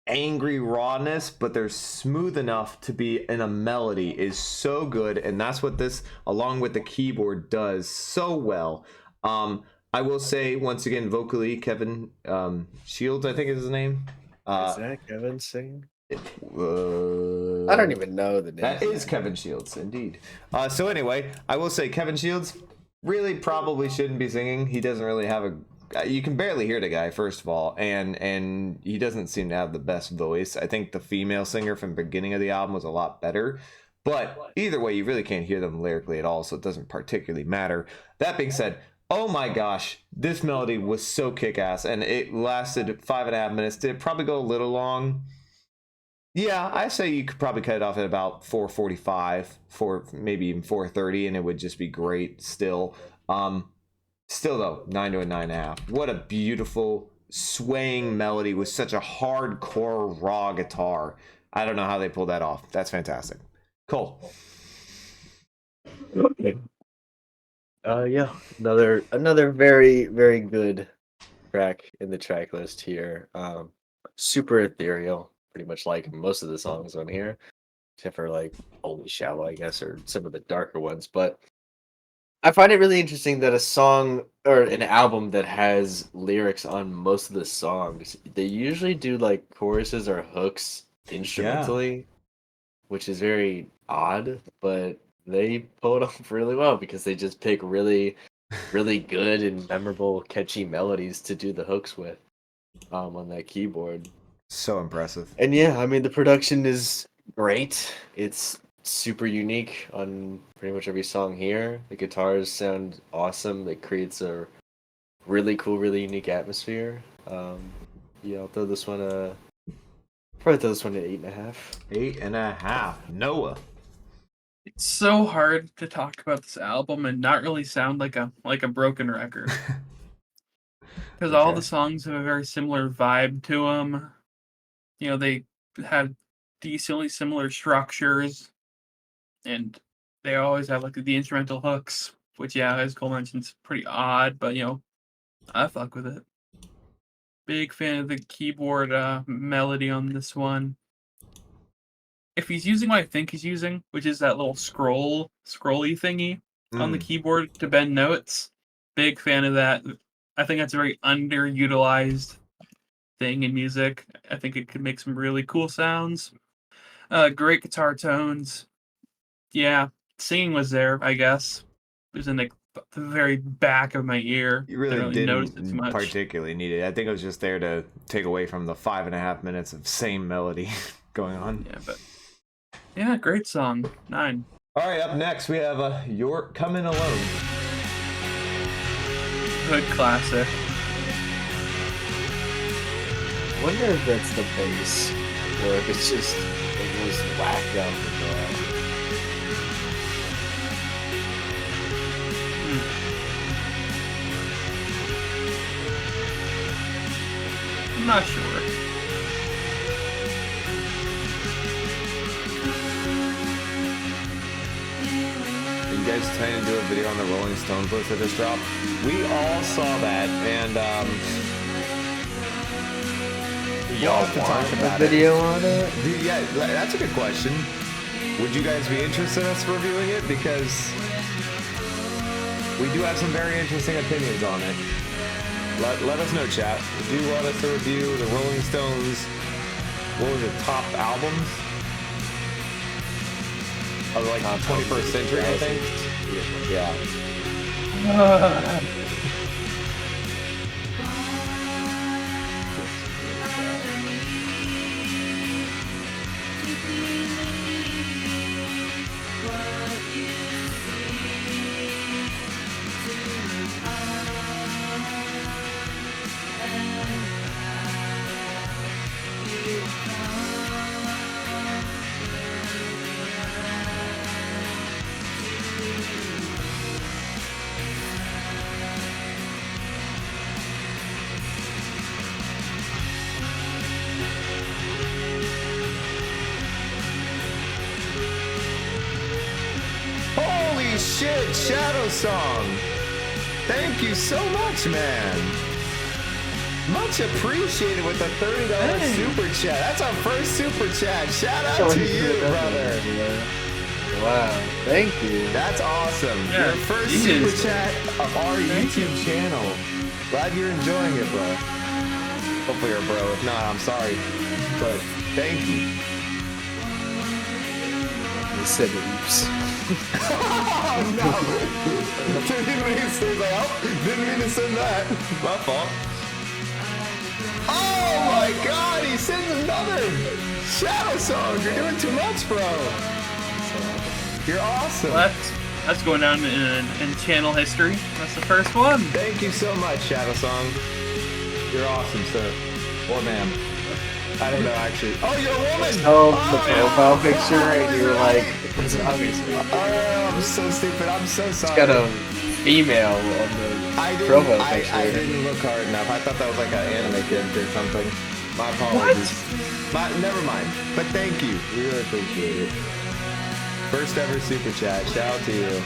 angry rawness, but they're smooth enough to be in a melody is so good, and that's what this, along with the keyboard, does so well. I will say, once again, vocally, Kevin Shields, I think is his name. Is that Kevin singing? I I don't even know the name. That is Kevin Shields, indeed. So anyway, I will say Kevin Shields really probably shouldn't be singing. He doesn't really have a... You can barely hear the guy, first of all, and he doesn't seem to have the best voice. I think the female singer from the beginning of the album was a lot better. But either way, you really can't hear them lyrically at all, so it doesn't particularly matter. That being said, oh my gosh, this melody was so kick-ass, and it lasted 5.5 minutes. Did it probably go a little long? Yeah, I say you could probably cut it off at about 4:45, maybe even 4:30, and it would just be great still. Still though, 9 to a 9.5. What a beautiful swaying melody with such a hardcore raw guitar. I don't know how they pulled that off. That's fantastic. Cool. Yeah, another very, very good track in the track list here. Super ethereal, pretty much like most of the songs on here. except for like Only Shallow, I guess, or some of the darker ones. But I find it really interesting that a song or an album that has lyrics on most of the songs, they usually do like choruses or hooks instrumentally, which is very odd, but they pull it off really well because they just pick really, really good and memorable, catchy melodies to do the hooks with on that keyboard. So impressive. And yeah, I mean, the production is great. It's super unique on pretty much every song here. The guitars sound awesome. It creates a really cool, really unique atmosphere. Yeah, I'll throw this one probably throw this one at 8.5. 8.5. Noah. It's so hard to talk about this album and not really sound like a broken record. Because all Okay. the songs have a very similar vibe to them. You know, they have decently similar structures, and they always have like the instrumental hooks, which yeah, as Cole mentioned, is pretty odd, but you know, I fuck with it. Big fan of the keyboard melody on this one. If he's using what I think he's using, which is that little scrolly thingy on the keyboard to bend notes, big fan of that. I think that's a very underutilized thing in music. I think it could make some really cool sounds. Great guitar tones. Yeah, singing was there, I guess. It was in the very back of my ear. You really Didn't notice it too didn't much. particularly need it. I think it was just there to take away from the 5.5 minutes of same melody going on. Yeah, but yeah, great song. 9. All right, up next we have You're Coming Alone. Good classic. I wonder if that's the bass or if it's just it was whacked out the door. I'm not sure. You guys trying to do a video on the Rolling Stones list that just dropped? We all saw that, and Y'all have to want talk a about video on it? Dude, yeah, that's a good question. Would you guys be interested in us reviewing it? Because we do have some very interesting opinions on it. Let us know, chat. Do you want us to review the Rolling Stones, what was it, top albums? Of like 21st century, I think? Yeah. Holy shit, Shadow Song! Thank you so much, man! Much appreciated with the $30 super chat. That's our first super chat. Shout out to you, brother. Wow, thank you. That's awesome. Yeah, Your first it super is. chat of our YouTube channel. Glad you're enjoying it, bro. Hopefully you're a bro. If not, I'm sorry. But thank you. You said oops. Oh, no. Didn't mean to say that. Didn't mean to send that. My fault. Oh my god, he sends another Shadow Song. You're doing too much, bro. You're awesome. Well, that's going down in channel history. That's the first one. Thank you so much, Shadow Song. You're awesome, sir. Or ma'am. I don't know, actually. Oh, you're a woman! Oh, the profile picture, and you were like, it's obviously. Oh, I'm so stupid. I'm so sorry. It's got a female on the profile picture. I didn't look hard enough. I thought that was like an anime character or something. My apologies. Never mind. But thank you. We really appreciate it. First ever super chat. Shout out to you.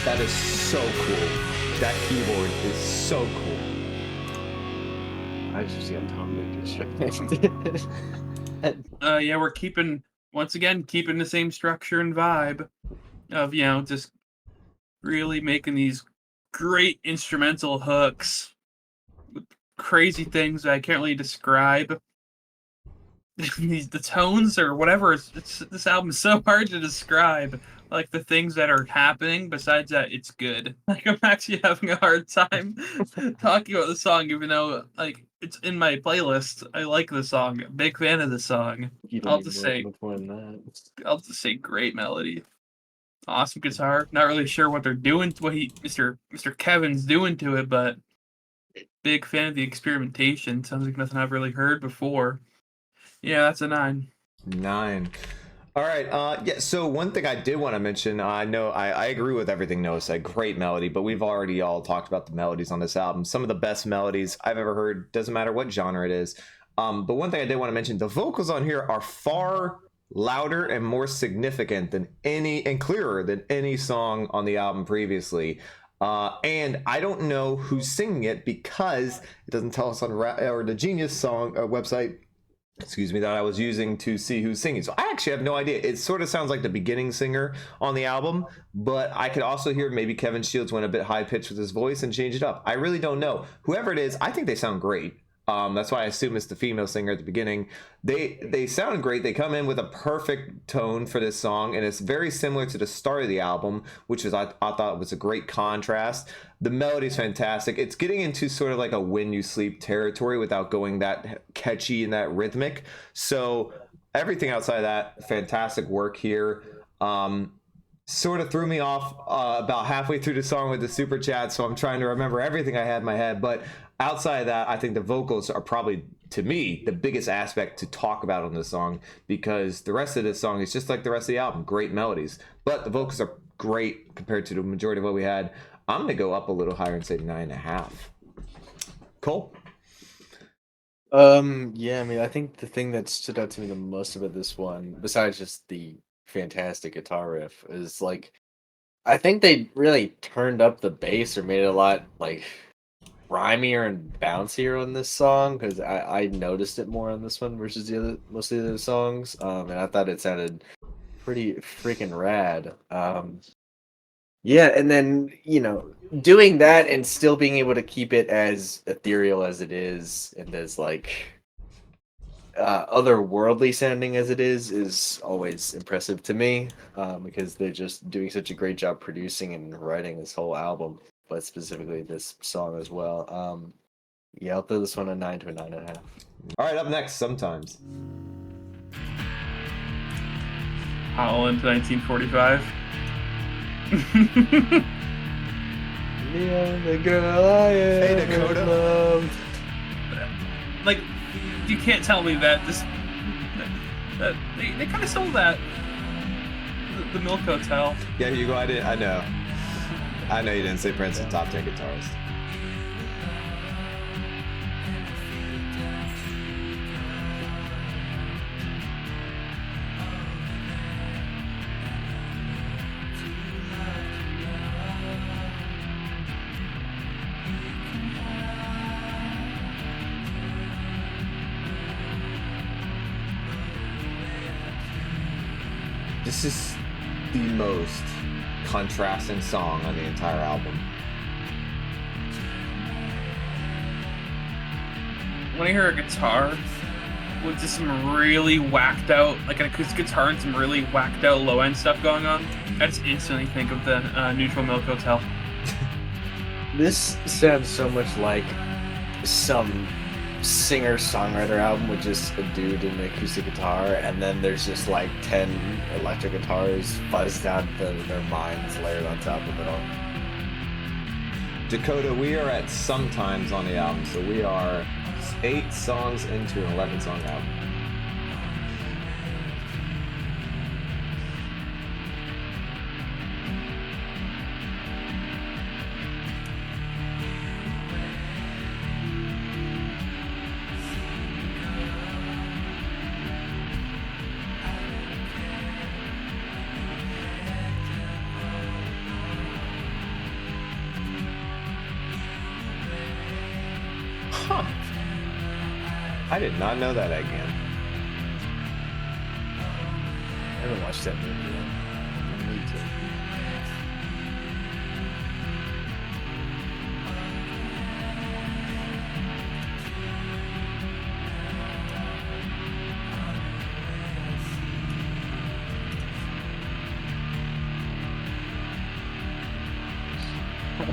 That is so cool. That keyboard is so cool. I just got totally distracted. Yeah, we're once again keeping the same structure and vibe of, just really making these great instrumental hooks with crazy things that I can't really describe. The tones or whatever, this album is so hard to describe. Like the things that are happening. Besides that, it's good. Like I'm actually having a hard time talking about the song, even though like it's in my playlist. I like the song. Big fan of the song. I'll just say great melody. Awesome guitar. Not really sure what they're doing. What Mr. Kevin's doing to it, but big fan of the experimentation. Sounds like nothing I've really heard before. Yeah, that's a 9. 9. All right. Yeah. So one thing I did want to mention, I know I agree with everything Noah said. Great melody, but we've already all talked about the melodies on this album. Some of the best melodies I've ever heard. Doesn't matter what genre it is. But one thing I did want to mention: the vocals on here are far louder and more significant than and clearer than any song on the album previously. And I don't know who's singing it because it doesn't tell us on or the Genius song website. Excuse me, that I was using to see who's singing. So I actually have no idea. It sort of sounds like the beginning singer on the album, but I could also hear maybe Kevin Shields went a bit high pitched with his voice and changed it up. I really don't know. Whoever it is, I think they sound great. That's why I assume it's the female singer at the beginning. They sound great. They come in with a perfect tone for this song, and it's very similar to the start of the album, which is I thought was a great contrast. The melody's fantastic. It's getting into sort of like a When You Sleep territory without going that catchy and that rhythmic. So everything outside of that, fantastic work here. Sort of threw me off about halfway through the song with the super chat, so I'm trying to remember everything I had in my head. But outside of that, I think the vocals are probably, to me, the biggest aspect to talk about on this song, because the rest of this song is just like the rest of the album, great melodies. But the vocals are great compared to the majority of what we had. I'm going to go up a little higher and say 9.5. Cole? Yeah, I mean, I think the thing that stood out to me the most about this one, besides just the fantastic guitar riff, is like, I think they really turned up the bass or made it a lot like rhymier and bouncier on this song, because I noticed it more on this one versus most of the other songs, and I thought it sounded pretty freaking rad. Yeah, and then doing that and still being able to keep it as ethereal as it is, and as like otherworldly sounding as it is always impressive to me, because they're just doing such a great job producing and writing this whole album, but specifically this song as well. Yeah, I'll throw this one a 9 to a 9.5. All right, up next, Sometimes. Holland, 1945. Yeah, the girl I Hey, ever Dakota. loved. Like, you can't tell me that that they kind of sold that the Milk Hotel. Yeah, here you go. I know you didn't say Prince's top 10 guitarist. This is the most contrasting song on the entire album. When I hear a guitar with just some really whacked out, like an acoustic guitar and some really whacked out low end stuff going on, I just instantly think of the Neutral Milk Hotel. This sounds so much like some singer-songwriter album with just a dude and an acoustic guitar, and then there's just like 10 electric guitars buzzed out their minds layered on top of it all. Dakota, we are at Sometimes on the album, so we are 8 songs into an 11-song album. I did not know that again. I haven't watched that movie yet. I need to.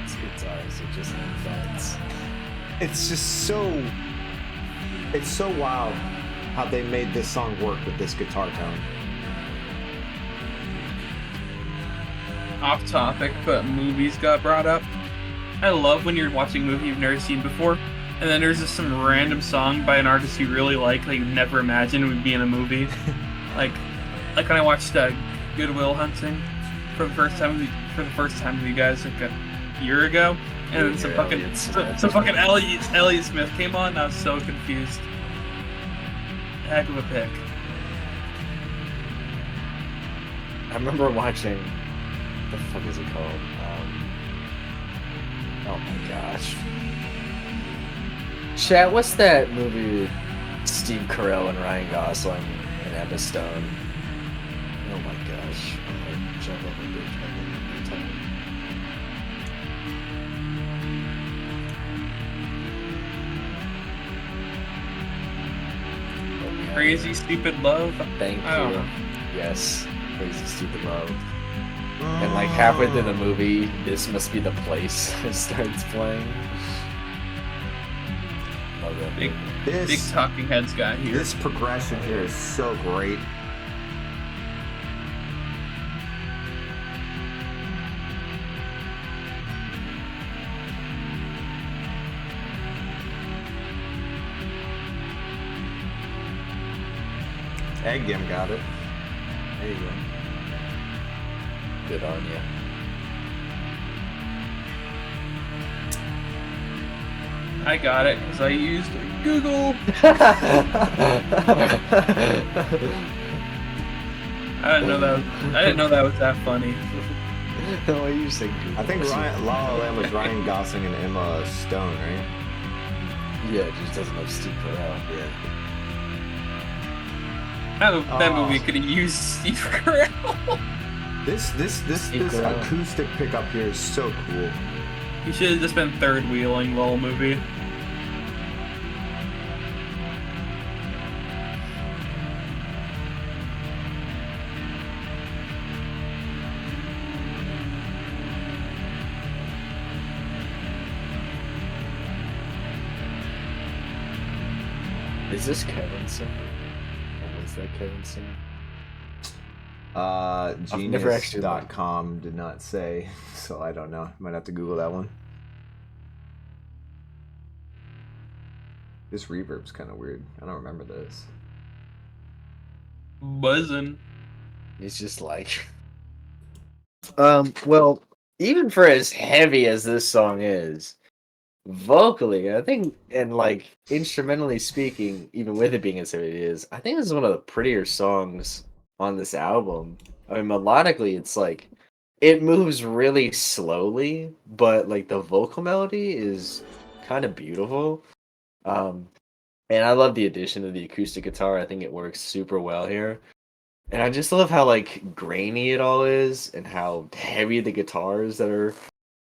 It's guitars, it just invites. It's just so. It's so wild how they made this song work with this guitar tone. Off topic, but movies got brought up. I love when you're watching a movie you've never seen before, and then there's just some random song by an artist you really like that you never imagined would be in a movie. like when I watched Good Will Hunting for the first time with you guys like a year ago, and then some fucking Elliott Smith came on, and I was so confused. Heck of a pick. I remember watching. What the fuck is it called? Oh my gosh. Chat, what's that movie with Steve Carell and Ryan Gosling and Emma Stone? Oh my gosh. I'm gonna jump up a bridge. Crazy Stupid Love. Thank I don't you. know. Yes. Crazy Stupid Love. And like halfway through the movie, This Must Be the Place starts playing. Love that Big, movie. big talking heads guy here. This progression here is so great. Eggum got it. There you go. Good on you. I got it because I used Google. I didn't know that was that funny. Why are you saying Google? I think La La Land was Ryan Gosling and Emma Stone, right? Yeah, it just doesn't have Steve Carell. Yeah. That movie could have used Steve Carell. This Carell. acoustic pickup here is so cool. He should have just been third wheeling the whole movie. Is this Kevin singing? Or was that Kevin singing? Genius.com actually did not say, so I don't know. Might have to Google that one. This reverb's kind of weird. I don't remember this. Buzzing. It's just like... well, even for as heavy as this song is, vocally, I think, and like instrumentally speaking, even with it being as heavy as it is, I think this is one of the prettier songs on this album. I mean, melodically, it's like it moves really slowly, but like the vocal melody is kind of beautiful. And I love the addition of the acoustic guitar. I think it works super well here. And I just love how like grainy it all is and how heavy the guitars that are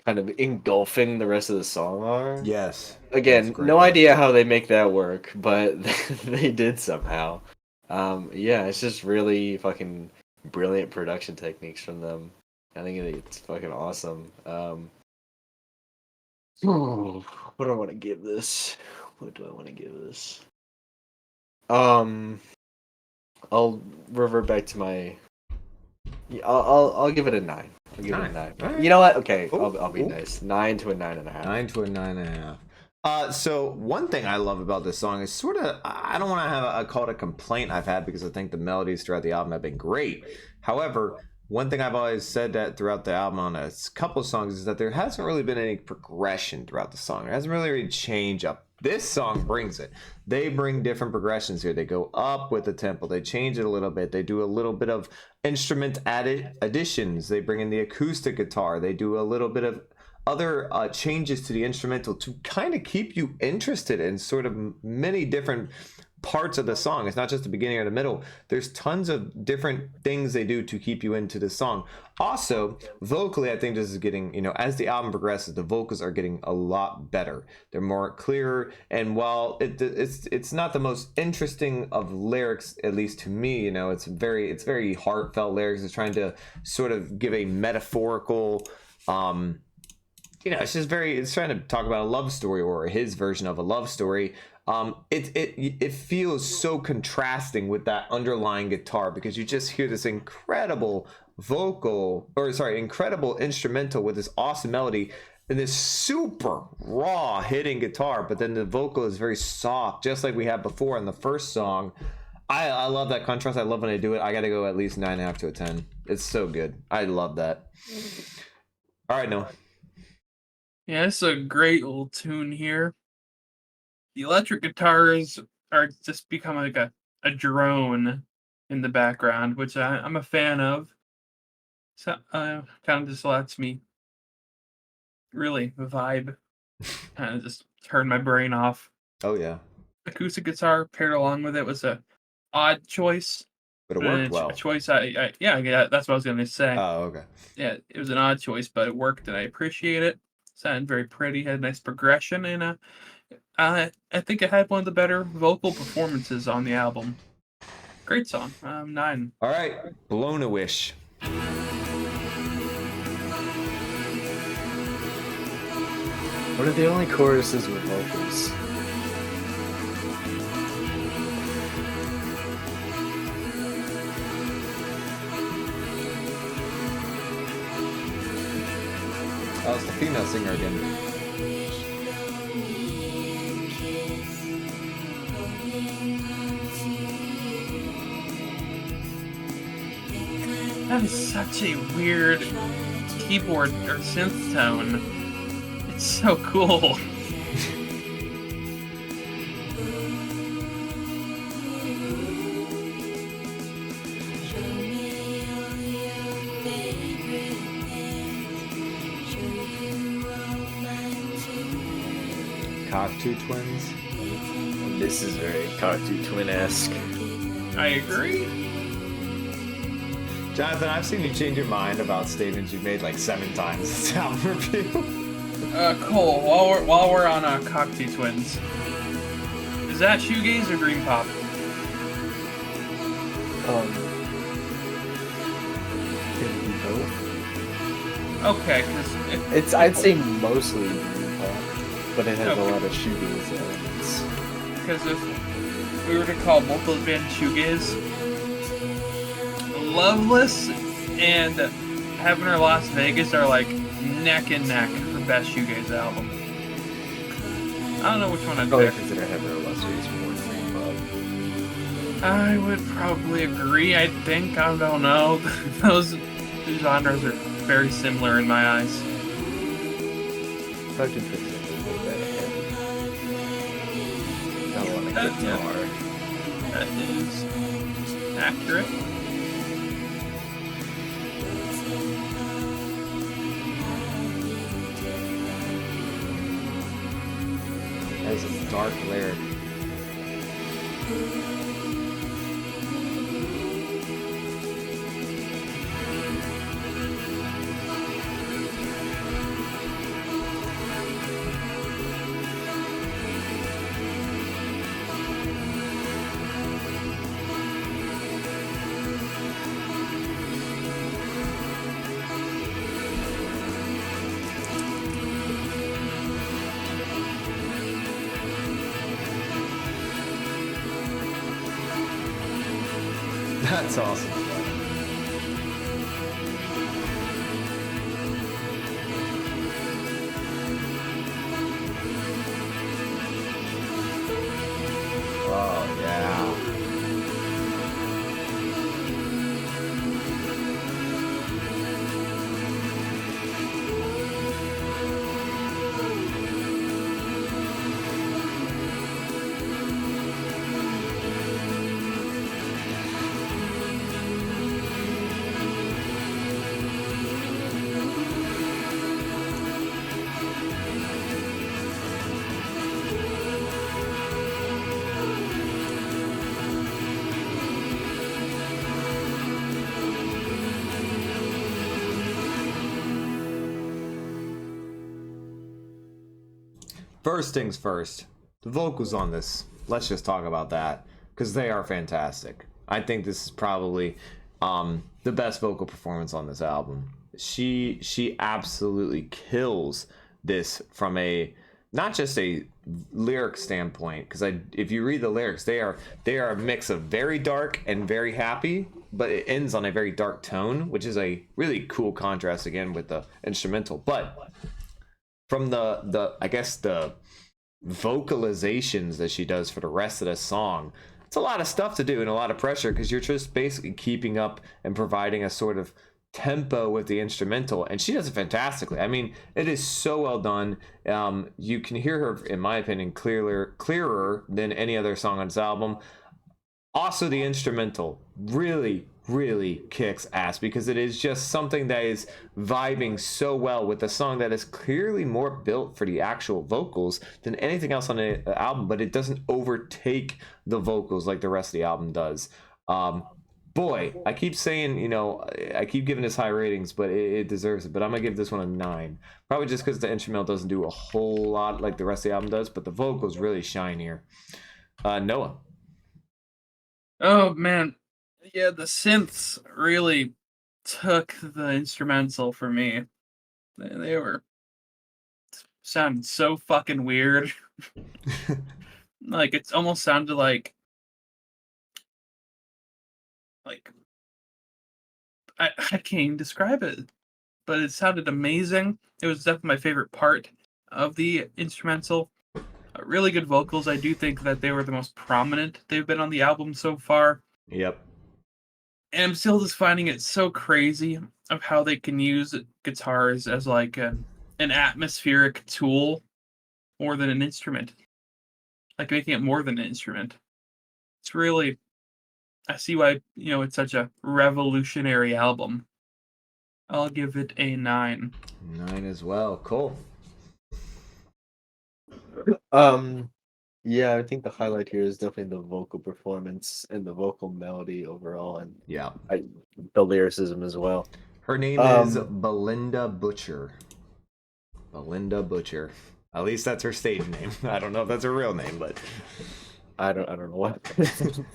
kind of engulfing the rest of the song are. Yes. Again, That's great. no idea how they make that work, but they did somehow. Yeah, it's just really fucking brilliant production techniques from them. I think it's fucking awesome. What do I want to give this? What do I want to give this? I'll revert back to my. I'll give it a 9. I'll give it a 9. Right. You know what? Okay, Ooh, I'll be ooh. nice. 9 to a 9.5. 9 to a 9.5. So one thing I love about this song is sort of, I don't want to have call it a complaint I've had because I think the melodies throughout the album have been great. However, one thing I've always said that throughout the album on a couple of songs is that there hasn't really been any progression throughout the song. There hasn't really been change up. This song brings it. They bring different progressions here. They go up with the tempo. They change it a little bit. They do a little bit of instrument additions. They bring in the acoustic guitar. They do a little bit of other changes to the instrumental to kind of keep you interested in sort of many different parts of the song. It's not just the beginning or the middle. There's tons of different things they do to keep you into the song. Also, vocally, I think this is getting, you know, as the album progresses, the vocals are getting a lot better. They're more clear, and while it's not the most interesting of lyrics, at least to me, you know, it's very heartfelt lyrics. It's trying to sort of give a metaphorical, you know, it's trying to talk about a love story, or his version of a love story. It feels so contrasting with that underlying guitar, because you just hear this incredible incredible instrumental with this awesome melody and this super raw hitting guitar, but then the vocal is very soft, just like we had before in the first song. I love that contrast. I love when they do it. I gotta go at least 9.5 to a 10. It's so good. I love that. All right, Noah. Yeah, it's a great little tune here. The electric guitars are just becoming like a drone in the background, which I'm a fan of. So kind of just lets me really vibe, kind of just turn my brain off. Oh yeah, Acoustic guitar paired along with it was a odd choice, but it worked well. A choice yeah, that's what I was gonna say. Oh, okay. Yeah, it was an odd choice, but it worked, and I appreciate it. Sounded very pretty, had a nice progression, and I think it had one of the better vocal performances on the album. Great song. 9. All right, Blown a Wish. What are the only choruses with vocals? Oh, it's the female singer again. That is such a weird keyboard or synth tone. It's so cool. Cocteau Twins. This is very Cocteau Twin-esque. I agree. Jonathan, I've seen you change your mind about statements you've made like 7 times in this album review. Cole, while we're on Cocteau Twins, is that shoegaze or dream pop? Can be both. Okay, because It's I'd say mostly dream pop, but it has a lot of shoegaze elements. Because if we were to call both those bands shoegaze, Loveless and Heaven or Las Vegas are like neck and neck for best shoegaze album. I don't know which one I'd Probably pick. consider Heaven or Las Vegas more dream pop. I would probably agree. I think, I don't know. Those genres are very similar in my eyes. Cocteau Twins is a little bit ahead. Not a lot of guitar. That is accurate. That is a dark lyric. That's awesome. Oh, yeah. First things first, the vocals on this. Let's just talk about that because they are fantastic. I think this is probably the best vocal performance on this album. She absolutely kills this from a not just a lyric standpoint, because if you read the lyrics, they are a mix of very dark and very happy, but it ends on a very dark tone, which is a really cool contrast again with the instrumental. But from the I guess the vocalizations that she does for the rest of the song, it's a lot of stuff to do and a lot of pressure because you're just basically keeping up and providing a sort of tempo with the instrumental, and she does it fantastically. I mean, it is so well done. You can hear her, in my opinion, clearer than any other song on this album. Also, the instrumental really kicks ass because it is just something that is vibing so well with a song that is clearly more built for the actual vocals than anything else on the album, but it doesn't overtake the vocals like the rest of the album does. Boy, I keep saying, I keep giving this high ratings, but it deserves it. But I'm going to give this one a 9. Probably just because the instrumental doesn't do a whole lot like the rest of the album does, but the vocals really shine here. Noah. Oh, man. Yeah, the synths really took the instrumental for me. They were sounding so fucking weird. Like, it almost sounded like I can't even describe it, but it sounded amazing. It was definitely my favorite part of the instrumental. Really good vocals. I do think that they were the most prominent they've been on the album so far. Yep. And I'm still just finding it so crazy of how they can use guitars as like an atmospheric tool more than an instrument. Like making it more than an instrument. It's really... I see why, it's such a revolutionary album. I'll give it a 9. 9 as well. Cool. Yeah, I think the highlight here is definitely the vocal performance and the vocal melody overall, and yeah, the lyricism as well. Her name is Belinda Butcher. Belinda Butcher. At least that's her stage name. I don't know if that's her real name, but I don't know what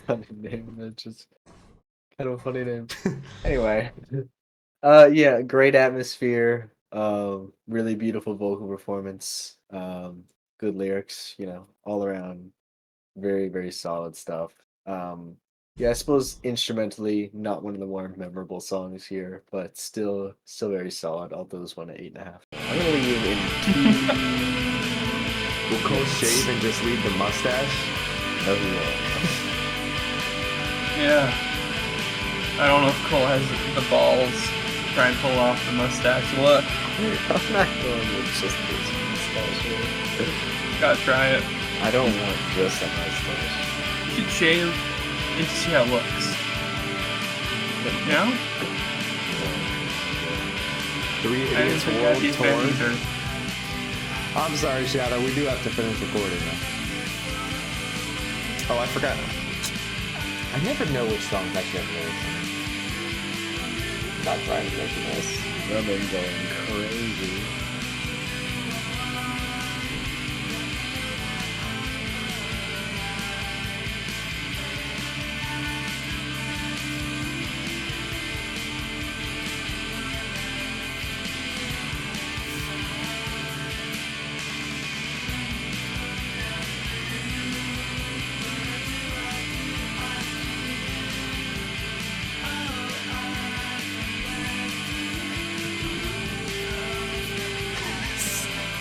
funny name. It's just kind of a funny name. Anyway, yeah, great atmosphere. Really beautiful vocal performance. Good lyrics. All around, very solid stuff. Yeah, I suppose instrumentally not one of the more memorable songs here, but still very solid. I'll throw this one at 8.5. I'm gonna leave in 2. Will Cole shave and just leave the mustache? No, he won't. Yeah. I don't know if Cole has the balls to try and pull off the mustache look. I'm not going with just this mustache. Gotta try it. I don't want just a mustache. You should shave and see how it looks. You know? 3 I didn't idiots think world that'd be fair tour. either. I'm sorry, Shadow. We do have to finish recording now. Oh, I forgot. I never know which songs I should have lyrics. Stop trying to make this. I've been going crazy.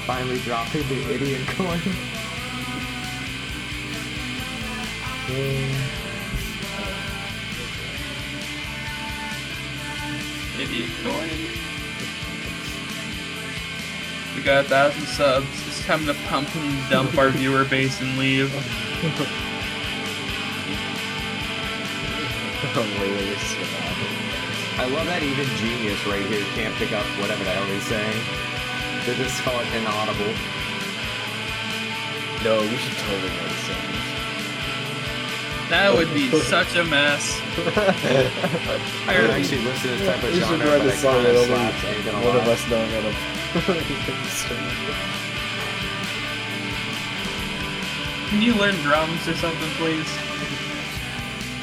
Finally dropping the idiot coin. Idiot coin. We got 1,000 subs. It's time to pump and dump our viewer base and leave. I love that even Genius right here can't pick up whatever the hell he's saying. They just call it inaudible. No, we should totally write songs. That would be such a mess. I don't actually listen to this type of We should genre, write but a it song kind of that slaps, only ain't gonna one of lie. us know how to. can you learn drums or something, please?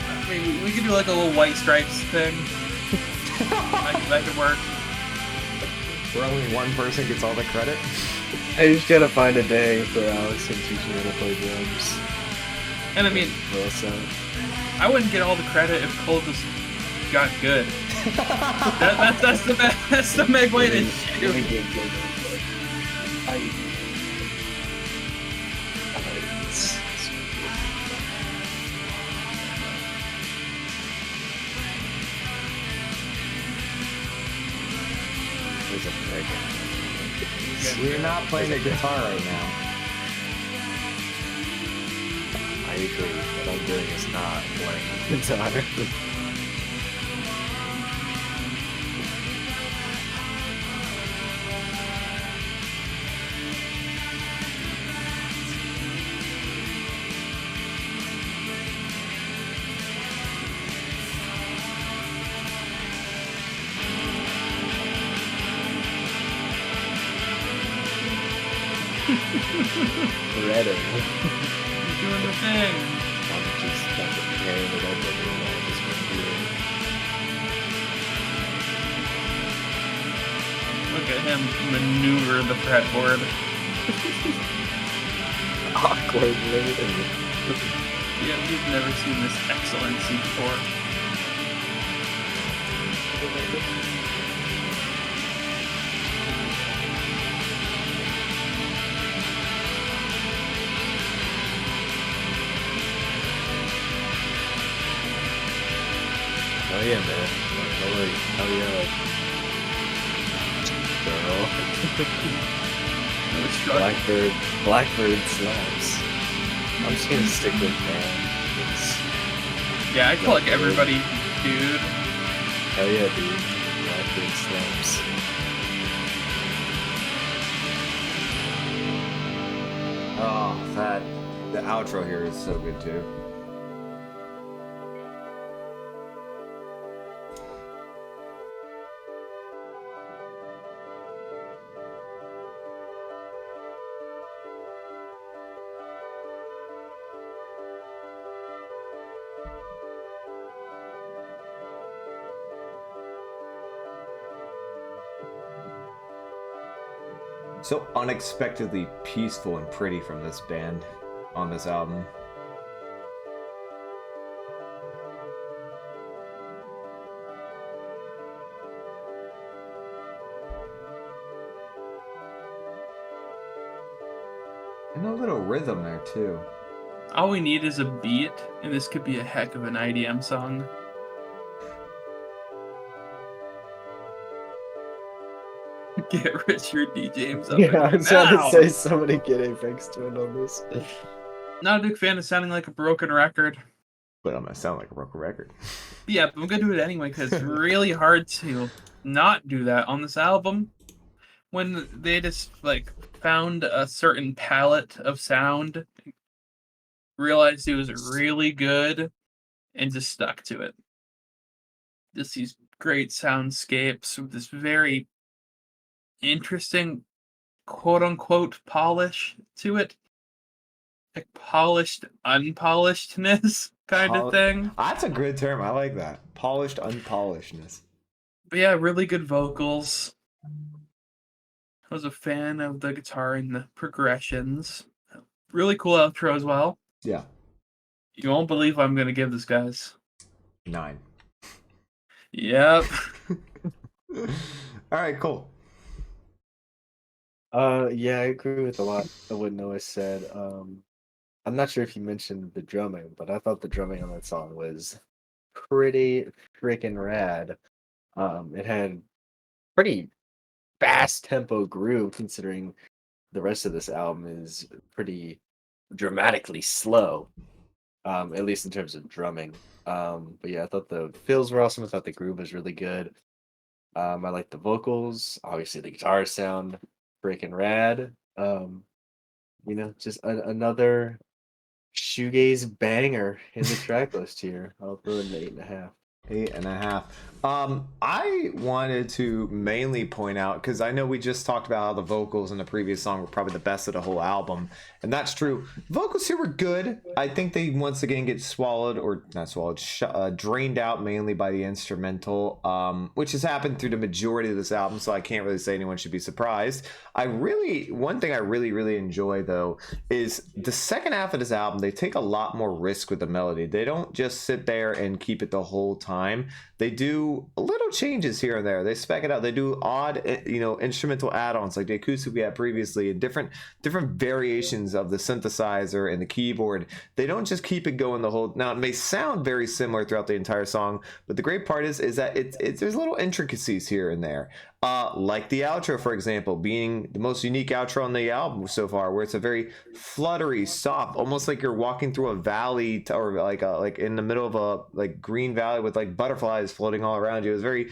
I mean, we could do like a little White Stripes thing. that could work. Where only one person gets all the credit. I just gotta find a day for Alex and teach me how to play drums. And I mean, Well, so I wouldn't get all the credit if Cole just got good. That's the big way to shoot. We're not playing the guitar right now. I agree. What I'm doing is not playing guitar. Ready. You're doing the thing. I'm just fucking tearing it up everywhere. Just Look at him maneuver the fretboard. awkwardly. Yeah, you've never seen this excellency before. Oh yeah, man. Oh yeah. Girl. Blackbird slaps. I'm just gonna stick with man. Yeah, I feel like everybody, dude. Hell yeah, dude. Blackbird slaps. Oh, the outro here is so good too. So unexpectedly peaceful and pretty from this band on this album. And a little rhythm there too. All we need is a beat, and this could be a heck of an IDM song. Get Richard D. James up. Yeah, I'm trying now. to say somebody get Apex Twin on this. Not a big fan of sounding like a broken record. But I'm gonna sound like a broken record. Yeah, but I'm gonna do it anyway because it's really hard to not do that on this album. When they just like found a certain palette of sound, realized it was really good, and just stuck to it. Just these great soundscapes with this very interesting quote unquote polish to it. Like polished unpolishedness kind of thing. That's a good term. I like that. Polished unpolishedness. But yeah, really good vocals. I was a fan of the guitar and the progressions. Really cool outro as well. Yeah. You won't believe what I'm gonna give this, guys. 9. Yep. All right, cool. Yeah, I agree with a lot of what Noah said. I'm not sure if you mentioned the drumming, but I thought the drumming on that song was pretty freaking rad. It had pretty fast tempo groove considering the rest of this album is pretty dramatically slow. At least in terms of drumming. But yeah, I thought the fills were awesome. I thought the groove was really good. I like the vocals. Obviously, the guitars sound freaking rad. Just another shoegaze banger in the track list here. I'll throw in the 8.5. 8.5. I wanted to mainly point out, because I know we just talked about how the vocals in the previous song were probably the best of the whole album, And that's true. Vocals here were good. I think they once again get swallowed, or not swallowed, drained out mainly by the instrumental, which has happened through the majority of this album, so I can't really say anyone should be surprised. One thing I really enjoy though is the second half of this album. They take a lot more risk with the melody. They don't just sit there and keep it the whole time. They do little changes here and there. They spec it out. They do odd, instrumental add-ons like the acoustic we had previously, and different variations of the synthesizer and the keyboard. They don't just keep it going the whole. Now it may sound very similar throughout the entire song, but the great part is that there's little intricacies here and there. Like the outro, for example, being the most unique outro on the album so far, where it's a very fluttery, soft, almost like you're walking through a valley, or like in the middle of a green valley with like butterflies floating all around you. It's very,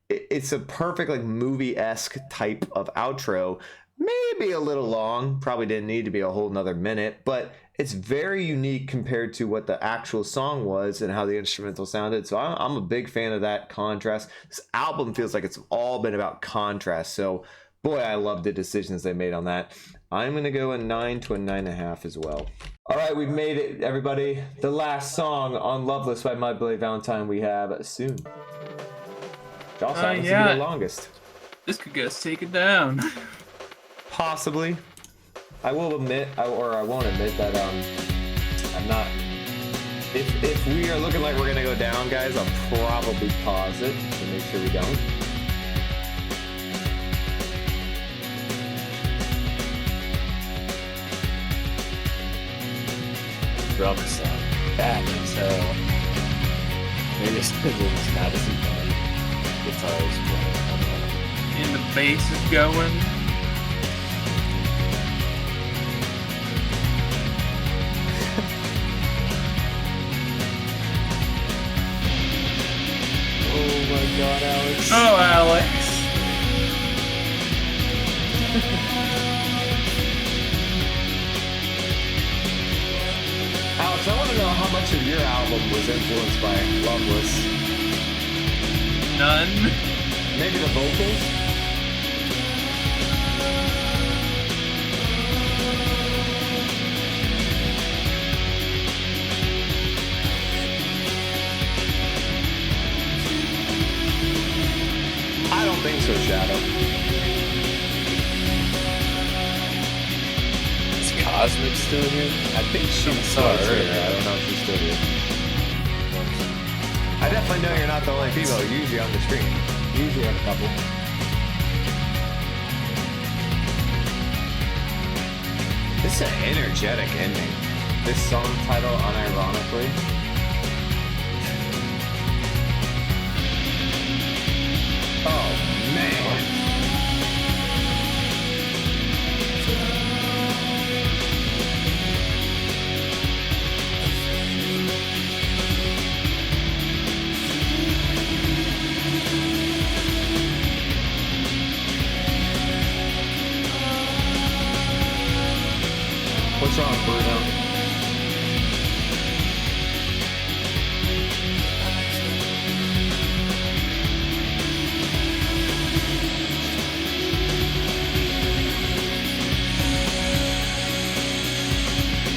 it's a perfect like movie-esque type of outro. Maybe a little long, probably didn't need to be a whole nother minute, but it's very unique compared to what the actual song was and how the instrumental sounded. So I'm a big fan of that contrast. This album feels like it's all been about contrast. So boy, I love the decisions they made on that. I'm going to go a 9 to a 9.5 as well. All right, we've made it, everybody. The last song on Loveless by My Boy Valentine we have Soon. Which also happens to be the longest. This could get us taken down. Possibly. I will admit, I won't admit that I'm not. If we are looking like we're gonna go down, guys, I'll probably pause it to make sure we don't. Drums sound bad as hell. Maybe it's because it's not as fun. Guitars playing. And the bass is going. Oh my god, Alex. Oh, Alex. Alex, I want to know how much of your album was influenced by Loveless. None. Maybe the vocals? I don't think so, Shadow. Is Cosmic still here? I think she's saw her here. earlier. I don't know if she's still here. I definitely know you're not the only female usually on the screen. Usually have a couple. This is an energetic ending. This song title, unironically. Oh, man. What's wrong, Bruno?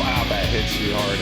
Wow, that hits you hard.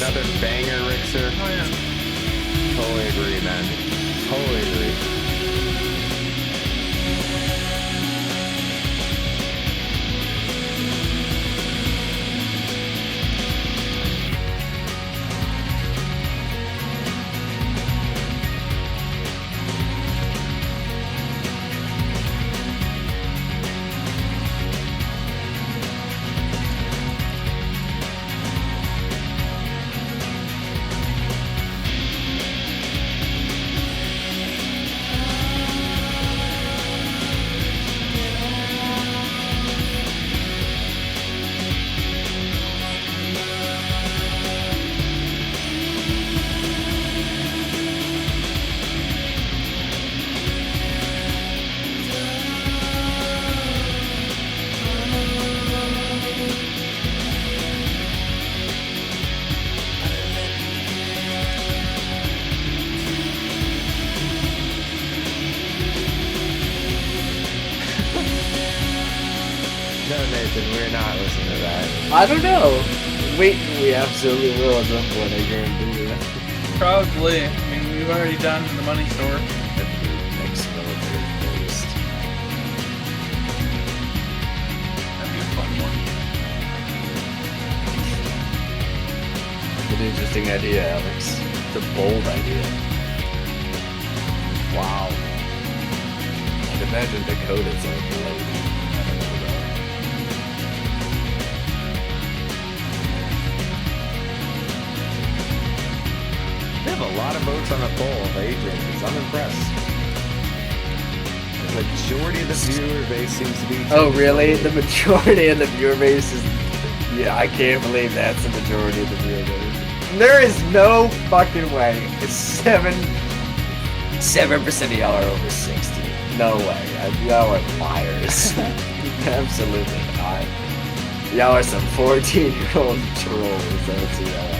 Another banger, Rixer. Oh, yeah. Totally agree, man. totally agree. No, Nathan, we're not listening to that. I don't know. Wait, we absolutely will at some point. I guarantee you. Probably. I mean, we've already done the money store. At the next military post. That'd be a fun one. It's an interesting idea, Alex. It's a bold idea. Wow. I'd imagine Dakota's like a lady. I don't know though. We have a lot of votes on the poll of age ranges. I'm impressed. The majority of the viewer base seems to be. Oh, really? The majority of the viewer base is. Yeah, I can't believe that's the majority of the viewer base. There is no fucking way. It's 7% of y'all are over 60. No way. Y'all are liars. Absolutely not. Y'all are some 14-year-old trolls. That's who y'all are.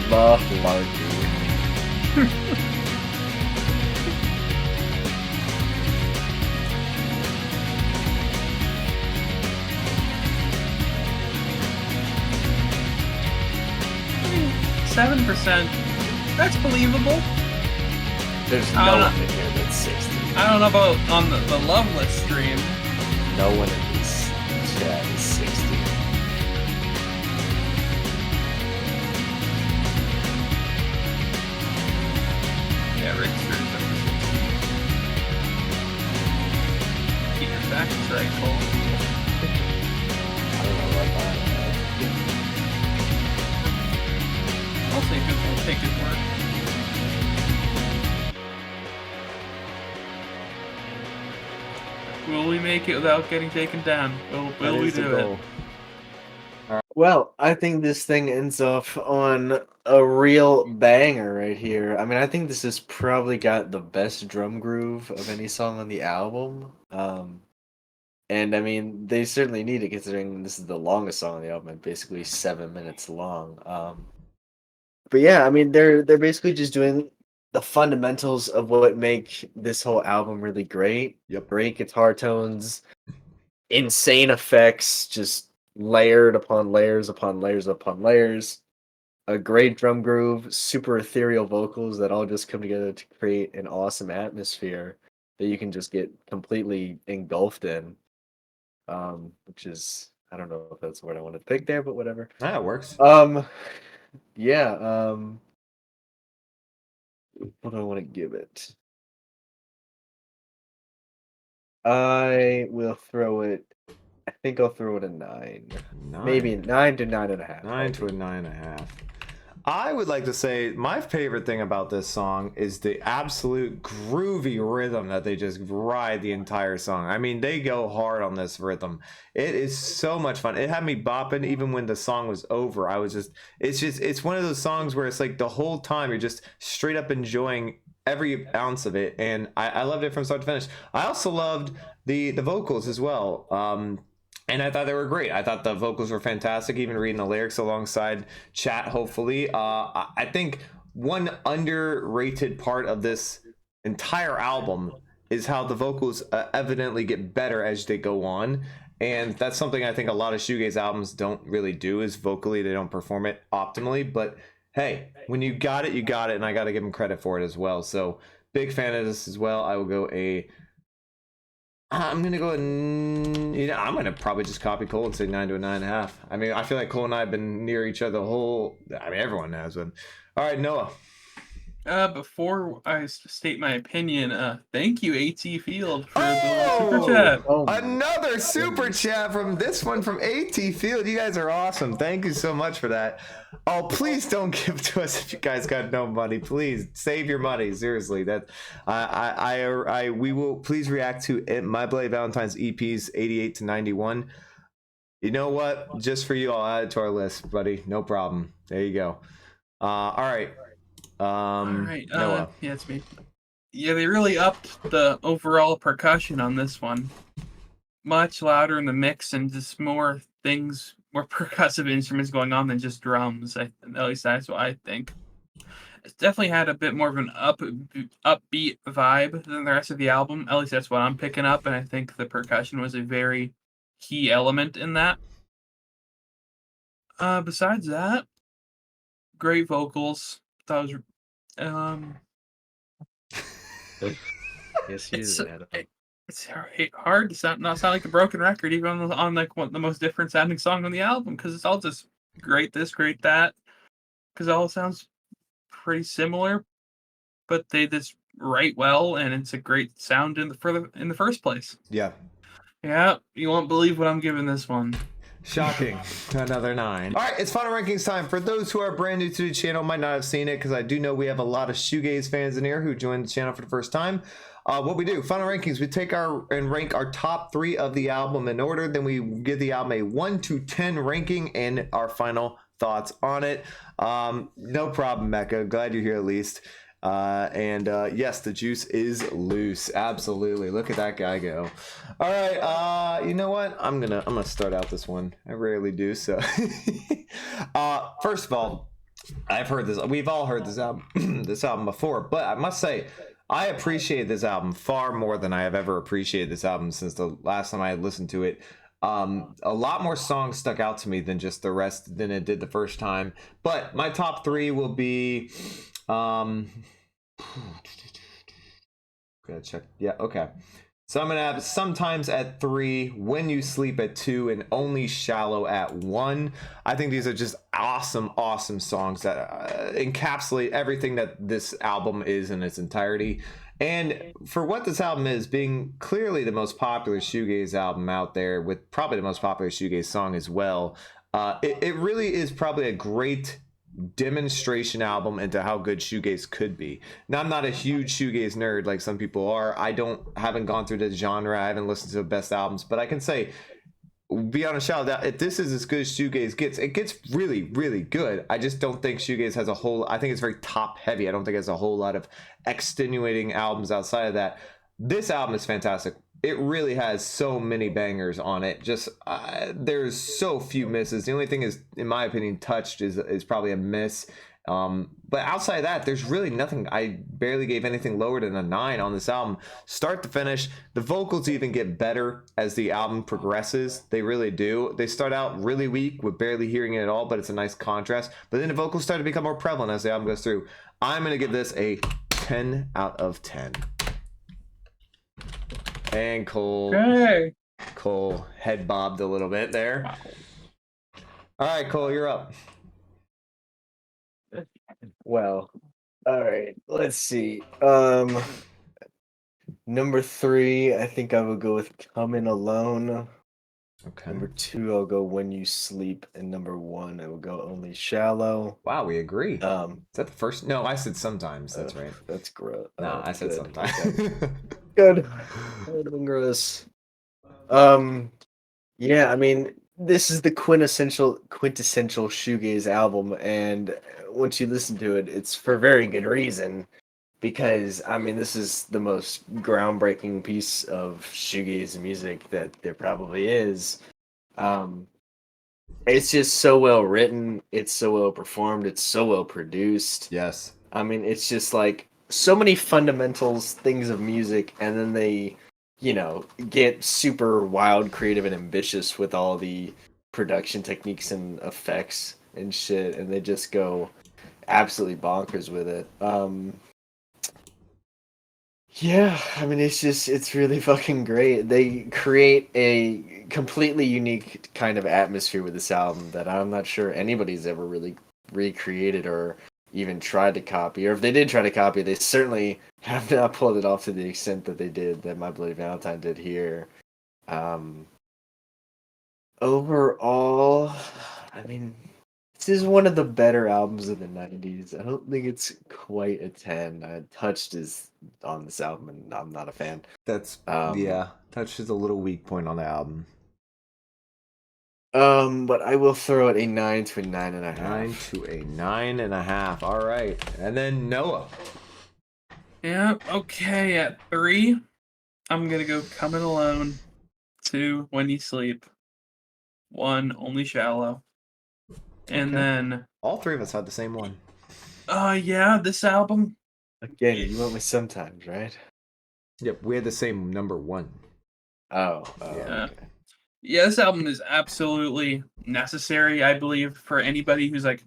Malarkey. 7%. That's believable. There's I no don't one know. in here that's 60. I don't know about on the Loveless stream. No one in this chat is 60. Yeah, Rick's sure is over 60. Keep your facts right, Cole. I don't know what that I'll say I'll take his word. Will we make it without getting taken down? Will we do it? Well, I think this thing ends off on a real banger right here. I mean, I think this has probably got the best drum groove of any song on the album. And I mean, they certainly need it considering this is the longest song on the album, basically 7 minutes long. But yeah, I mean, they're basically just doing the fundamentals of what make this whole album really great. Yep. Great guitar tones, insane effects, just layered upon layers upon layers upon layers. A great drum groove, super ethereal vocals that all just come together to create an awesome atmosphere that you can just get completely engulfed in. Which is, I don't know if that's what I want to pick there, but whatever. That works. Yeah, what do I want to give it? I will throw it. I think I'll throw it a 9. Maybe 9 to 9.5. 9 to a 9.5. I would like to say my favorite thing about this song is the absolute groovy rhythm that they just ride the entire song. I mean, they go hard on this rhythm. It is so much fun. It had me bopping even when the song was over. It's one of those songs where it's like the whole time you're just straight up enjoying every ounce of it. And I loved it from start to finish. I also loved the vocals as well. And I thought they were great. I thought the vocals were fantastic, even reading the lyrics alongside chat, hopefully. I think one underrated part of this entire album is how the vocals evidently get better as they go on. And that's something I think a lot of shoegaze albums don't really do, is vocally they don't perform it optimally. But hey, when you got it, and I got to give him credit for it as well. So big fan of this as well. I will go I'm gonna go I'm gonna probably just copy Cole and say 9 to a 9.5. I mean, I feel like Cole and I have been near each other the whole. I mean, everyone has been. All right, Noah. Before I state my opinion, thank you, AT Field, for the super chat. Another super chat from this one from AT Field. You guys are awesome. Thank you so much for that. Oh, please don't give to us if you guys got no money. Please save your money. Seriously, that we will please react to My Blade Valentine's EPs 88 to 91. You know what? Just for you, I'll add it to our list, buddy. No problem. There you go. All right. Noah. Yeah, it's me. Yeah, they really upped the overall percussion on this one. Much louder in the mix and just more percussive instruments going on than just drums. At least that's what I think. It's definitely had a bit more of an upbeat vibe than the rest of the album. At least that's what I'm picking up, and I think the percussion was a very key element in that. Besides that, great vocals. Thought it was Yes, he is. it's hard to not sound like a broken record, even on like the most different sounding song on the album, because it's all just great this, great that, because it all sounds pretty similar, but they just write well, and it's a great sound in the first place. Yeah. Yeah, you won't believe what I'm giving this one. Shocking. Another 9. All right, it's final rankings time. For those who are brand new to the channel, might not have seen it, because I do know we have a lot of Shoegaze fans in here who joined the channel for the first time. What we do, final rankings, we take and rank our top 3 of the album in order. Then we give the album a 1 to 10 ranking and our final thoughts on it. No problem, Mecca. Glad you're here at least. Yes, the juice is loose. Absolutely. Look at that guy go. All right. You know what? I'm gonna start out this one. I rarely do so. First of all, I've heard this. We've all heard this album before, but I must say, I appreciate this album far more than I have ever appreciated this album since the last time I had listened to it. A lot more songs stuck out to me than just the rest than it did the first time. But my top 3 will be. Gotta check. Yeah, okay. So I'm gonna have Sometimes at 3, When You Sleep at 2, and Only Shallow at 1. I think these are just awesome songs that encapsulate everything that this album is in its entirety. And for what this album is, being clearly the most popular shoegaze album out there, with probably the most popular shoegaze song as well, it really is probably a great demonstration album into how good shoegaze could be. Now, I'm not a huge shoegaze nerd like some people are. Haven't gone through the genre. I haven't listened to the best albums, but I can say beyond a shadow that if this is as good as shoegaze gets, it gets really, really good. I just don't think shoegaze has a whole. I think it's very top heavy. I don't think it has a whole lot of extenuating albums outside of that. This album is fantastic. It really has so many bangers on it. Just there's so few misses. The only thing is, in my opinion, touched is probably a miss. But outside of that, there's really nothing. I barely gave anything lower than a 9 on this album, start to finish. The vocals even get better as the album progresses. They really do. They start out really weak with barely hearing it at all, but it's a nice contrast. But then the vocals start to become more prevalent as the album goes through. I'm gonna give this a 10 out of 10. And Cole head bobbed a little bit there. Wow. All right, Cole, you're up. Well, all right, let's see. Number 3, I think I would go with Coming Alone. Okay. Number 2, I'll go When You Sleep, and number 1, I will go Only Shallow. Wow, we agree. Is that the first? No, I said Sometimes. That's right. That's gross. No, I said Sometimes. Good. That would have been gross. Yeah, I mean, this is the quintessential shoegaze album, and once you listen to it, it's for very good reason. Because I mean, this is the most groundbreaking piece of shoegaze music that there probably is. It's just so well written, it's so well performed, it's so well produced. Yes. I mean, it's just like so many fundamentals, things of music, and then they, get super wild, creative, and ambitious with all the production techniques and effects and shit, and they just go absolutely bonkers with it. Yeah, I mean, it's really fucking great. They create a completely unique kind of atmosphere with this album that I'm not sure anybody's ever really recreated or even tried to copy. Or if they did try to copy, they certainly have not pulled it off to the extent that they did, that My Bloody Valentine did here. Overall, I mean, this is one of the better albums of the 90s. I don't think it's quite a 10. Touched is on this album, and I'm not a fan. That's Um, yeah. Touch is a little weak point on the album. But I will throw it a 9 to a 9.5. 9 to a 9.5. All right, and then Noah. Yeah, okay, at 3, I'm gonna go Coming Alone. 2, When You Sleep. 1, Only Shallow. And Okay. then, All three of us had the same one. yeah, this album. Again, you went with Sometimes, right? Yep, we had the same number 1. Oh, Yeah. okay. Yeah, this album is absolutely necessary, I believe, for anybody who's like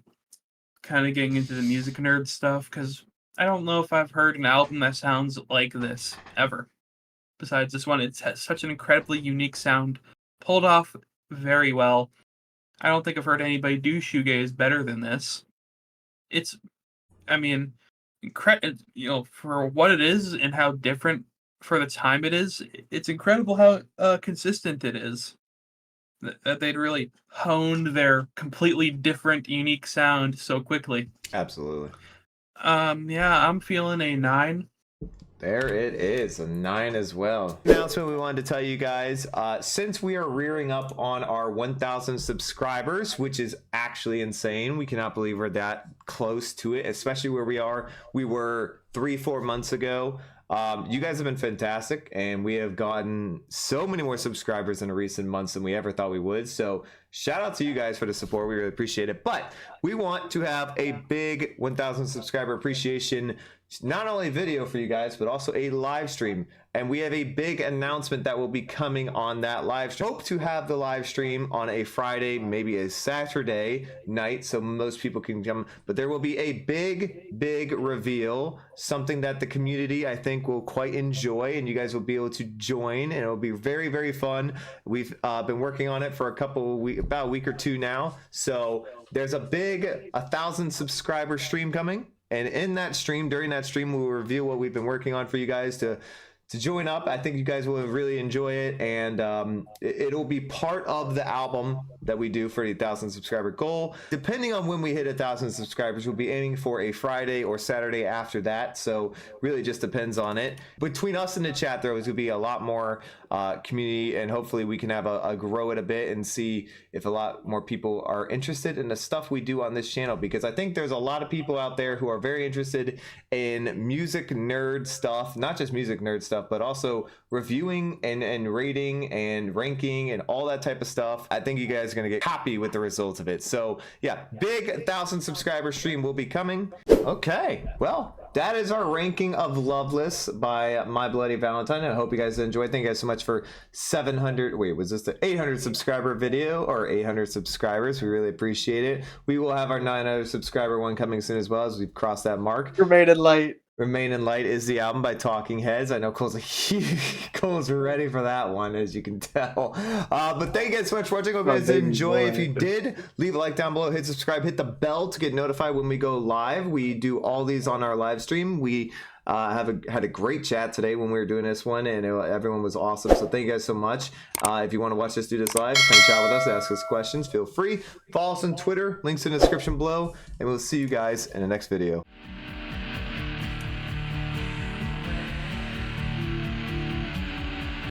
kind of getting into the music nerd stuff, because I don't know if I've heard an album that sounds like this ever. Besides this one, it has such an incredibly unique sound, pulled off very well. I don't think I've heard anybody do shoegaze better than this. It's, I mean, for what it is and how different for the time it is, it's incredible how consistent it is. That they'd really honed their completely different, unique sound so quickly. Absolutely. Yeah, I'm feeling a 9. There it is, a 9 as well. Announcement we wanted to tell you guys, since we are rearing up on our 1,000 subscribers, which is actually insane. We cannot believe we're that close to it, especially where we were 3-4 months ago. You guys have been fantastic, and we have gotten so many more subscribers in recent months than we ever thought we would. So shout out to you guys for the support. We really appreciate it. But we want to have a big 1,000 subscriber appreciation, not only video for you guys, but also a live stream. And we have a big announcement that will be coming on that live stream. Hope to have the live stream on a Friday, maybe a Saturday night, so most people can come. But there will be a big reveal, something that the community, I think, will quite enjoy, and you guys will be able to join, and it will be very fun. We've been working on it for about a week or two now. So there's a big 1,000 subscriber stream coming. And in that stream, during that stream, we'll reveal what we've been working on for you guys to join up. I think you guys will really enjoy it, and it'll be part of the album that we do for the 1,000 subscriber goal. Depending on when we hit 1,000 subscribers, we'll be aiming for a Friday or Saturday after that. So really just depends on it. Between us and the chat, there will be a lot more community, and hopefully we can have a grow it a bit and see if a lot more people are interested in the stuff we do on this channel, because I think there's a lot of people out there who are very interested in music nerd stuff, not just music nerd stuff, but also reviewing and rating and ranking and all that type of stuff. I think you guys are going to get happy with the results of it. So yeah, big 1,000 subscriber stream will be coming. Okay, well, that is our ranking of Loveless by My Bloody Valentine. I hope you guys enjoyed. Thank you guys so much for 700. Wait, was this the 800 subscriber video or 800 subscribers? We really appreciate it. We will have our 900 subscriber one coming soon as well, as we've crossed that mark. Remain in Light. Remain in Light is the album by Talking Heads. I know Cole's Cole's ready for that one, as you can tell. But thank you guys so much for watching. Hope you guys did enjoy. If you did, leave a like down below, hit subscribe, hit the bell to get notified when we go live. We do all these on our live stream. We had a great chat today when we were doing this one, and everyone was awesome. So thank you guys so much. If you want to watch us do this live, come chat with us, ask us questions, feel free. Follow us on Twitter, links in the description below, and we'll see you guys in the next video.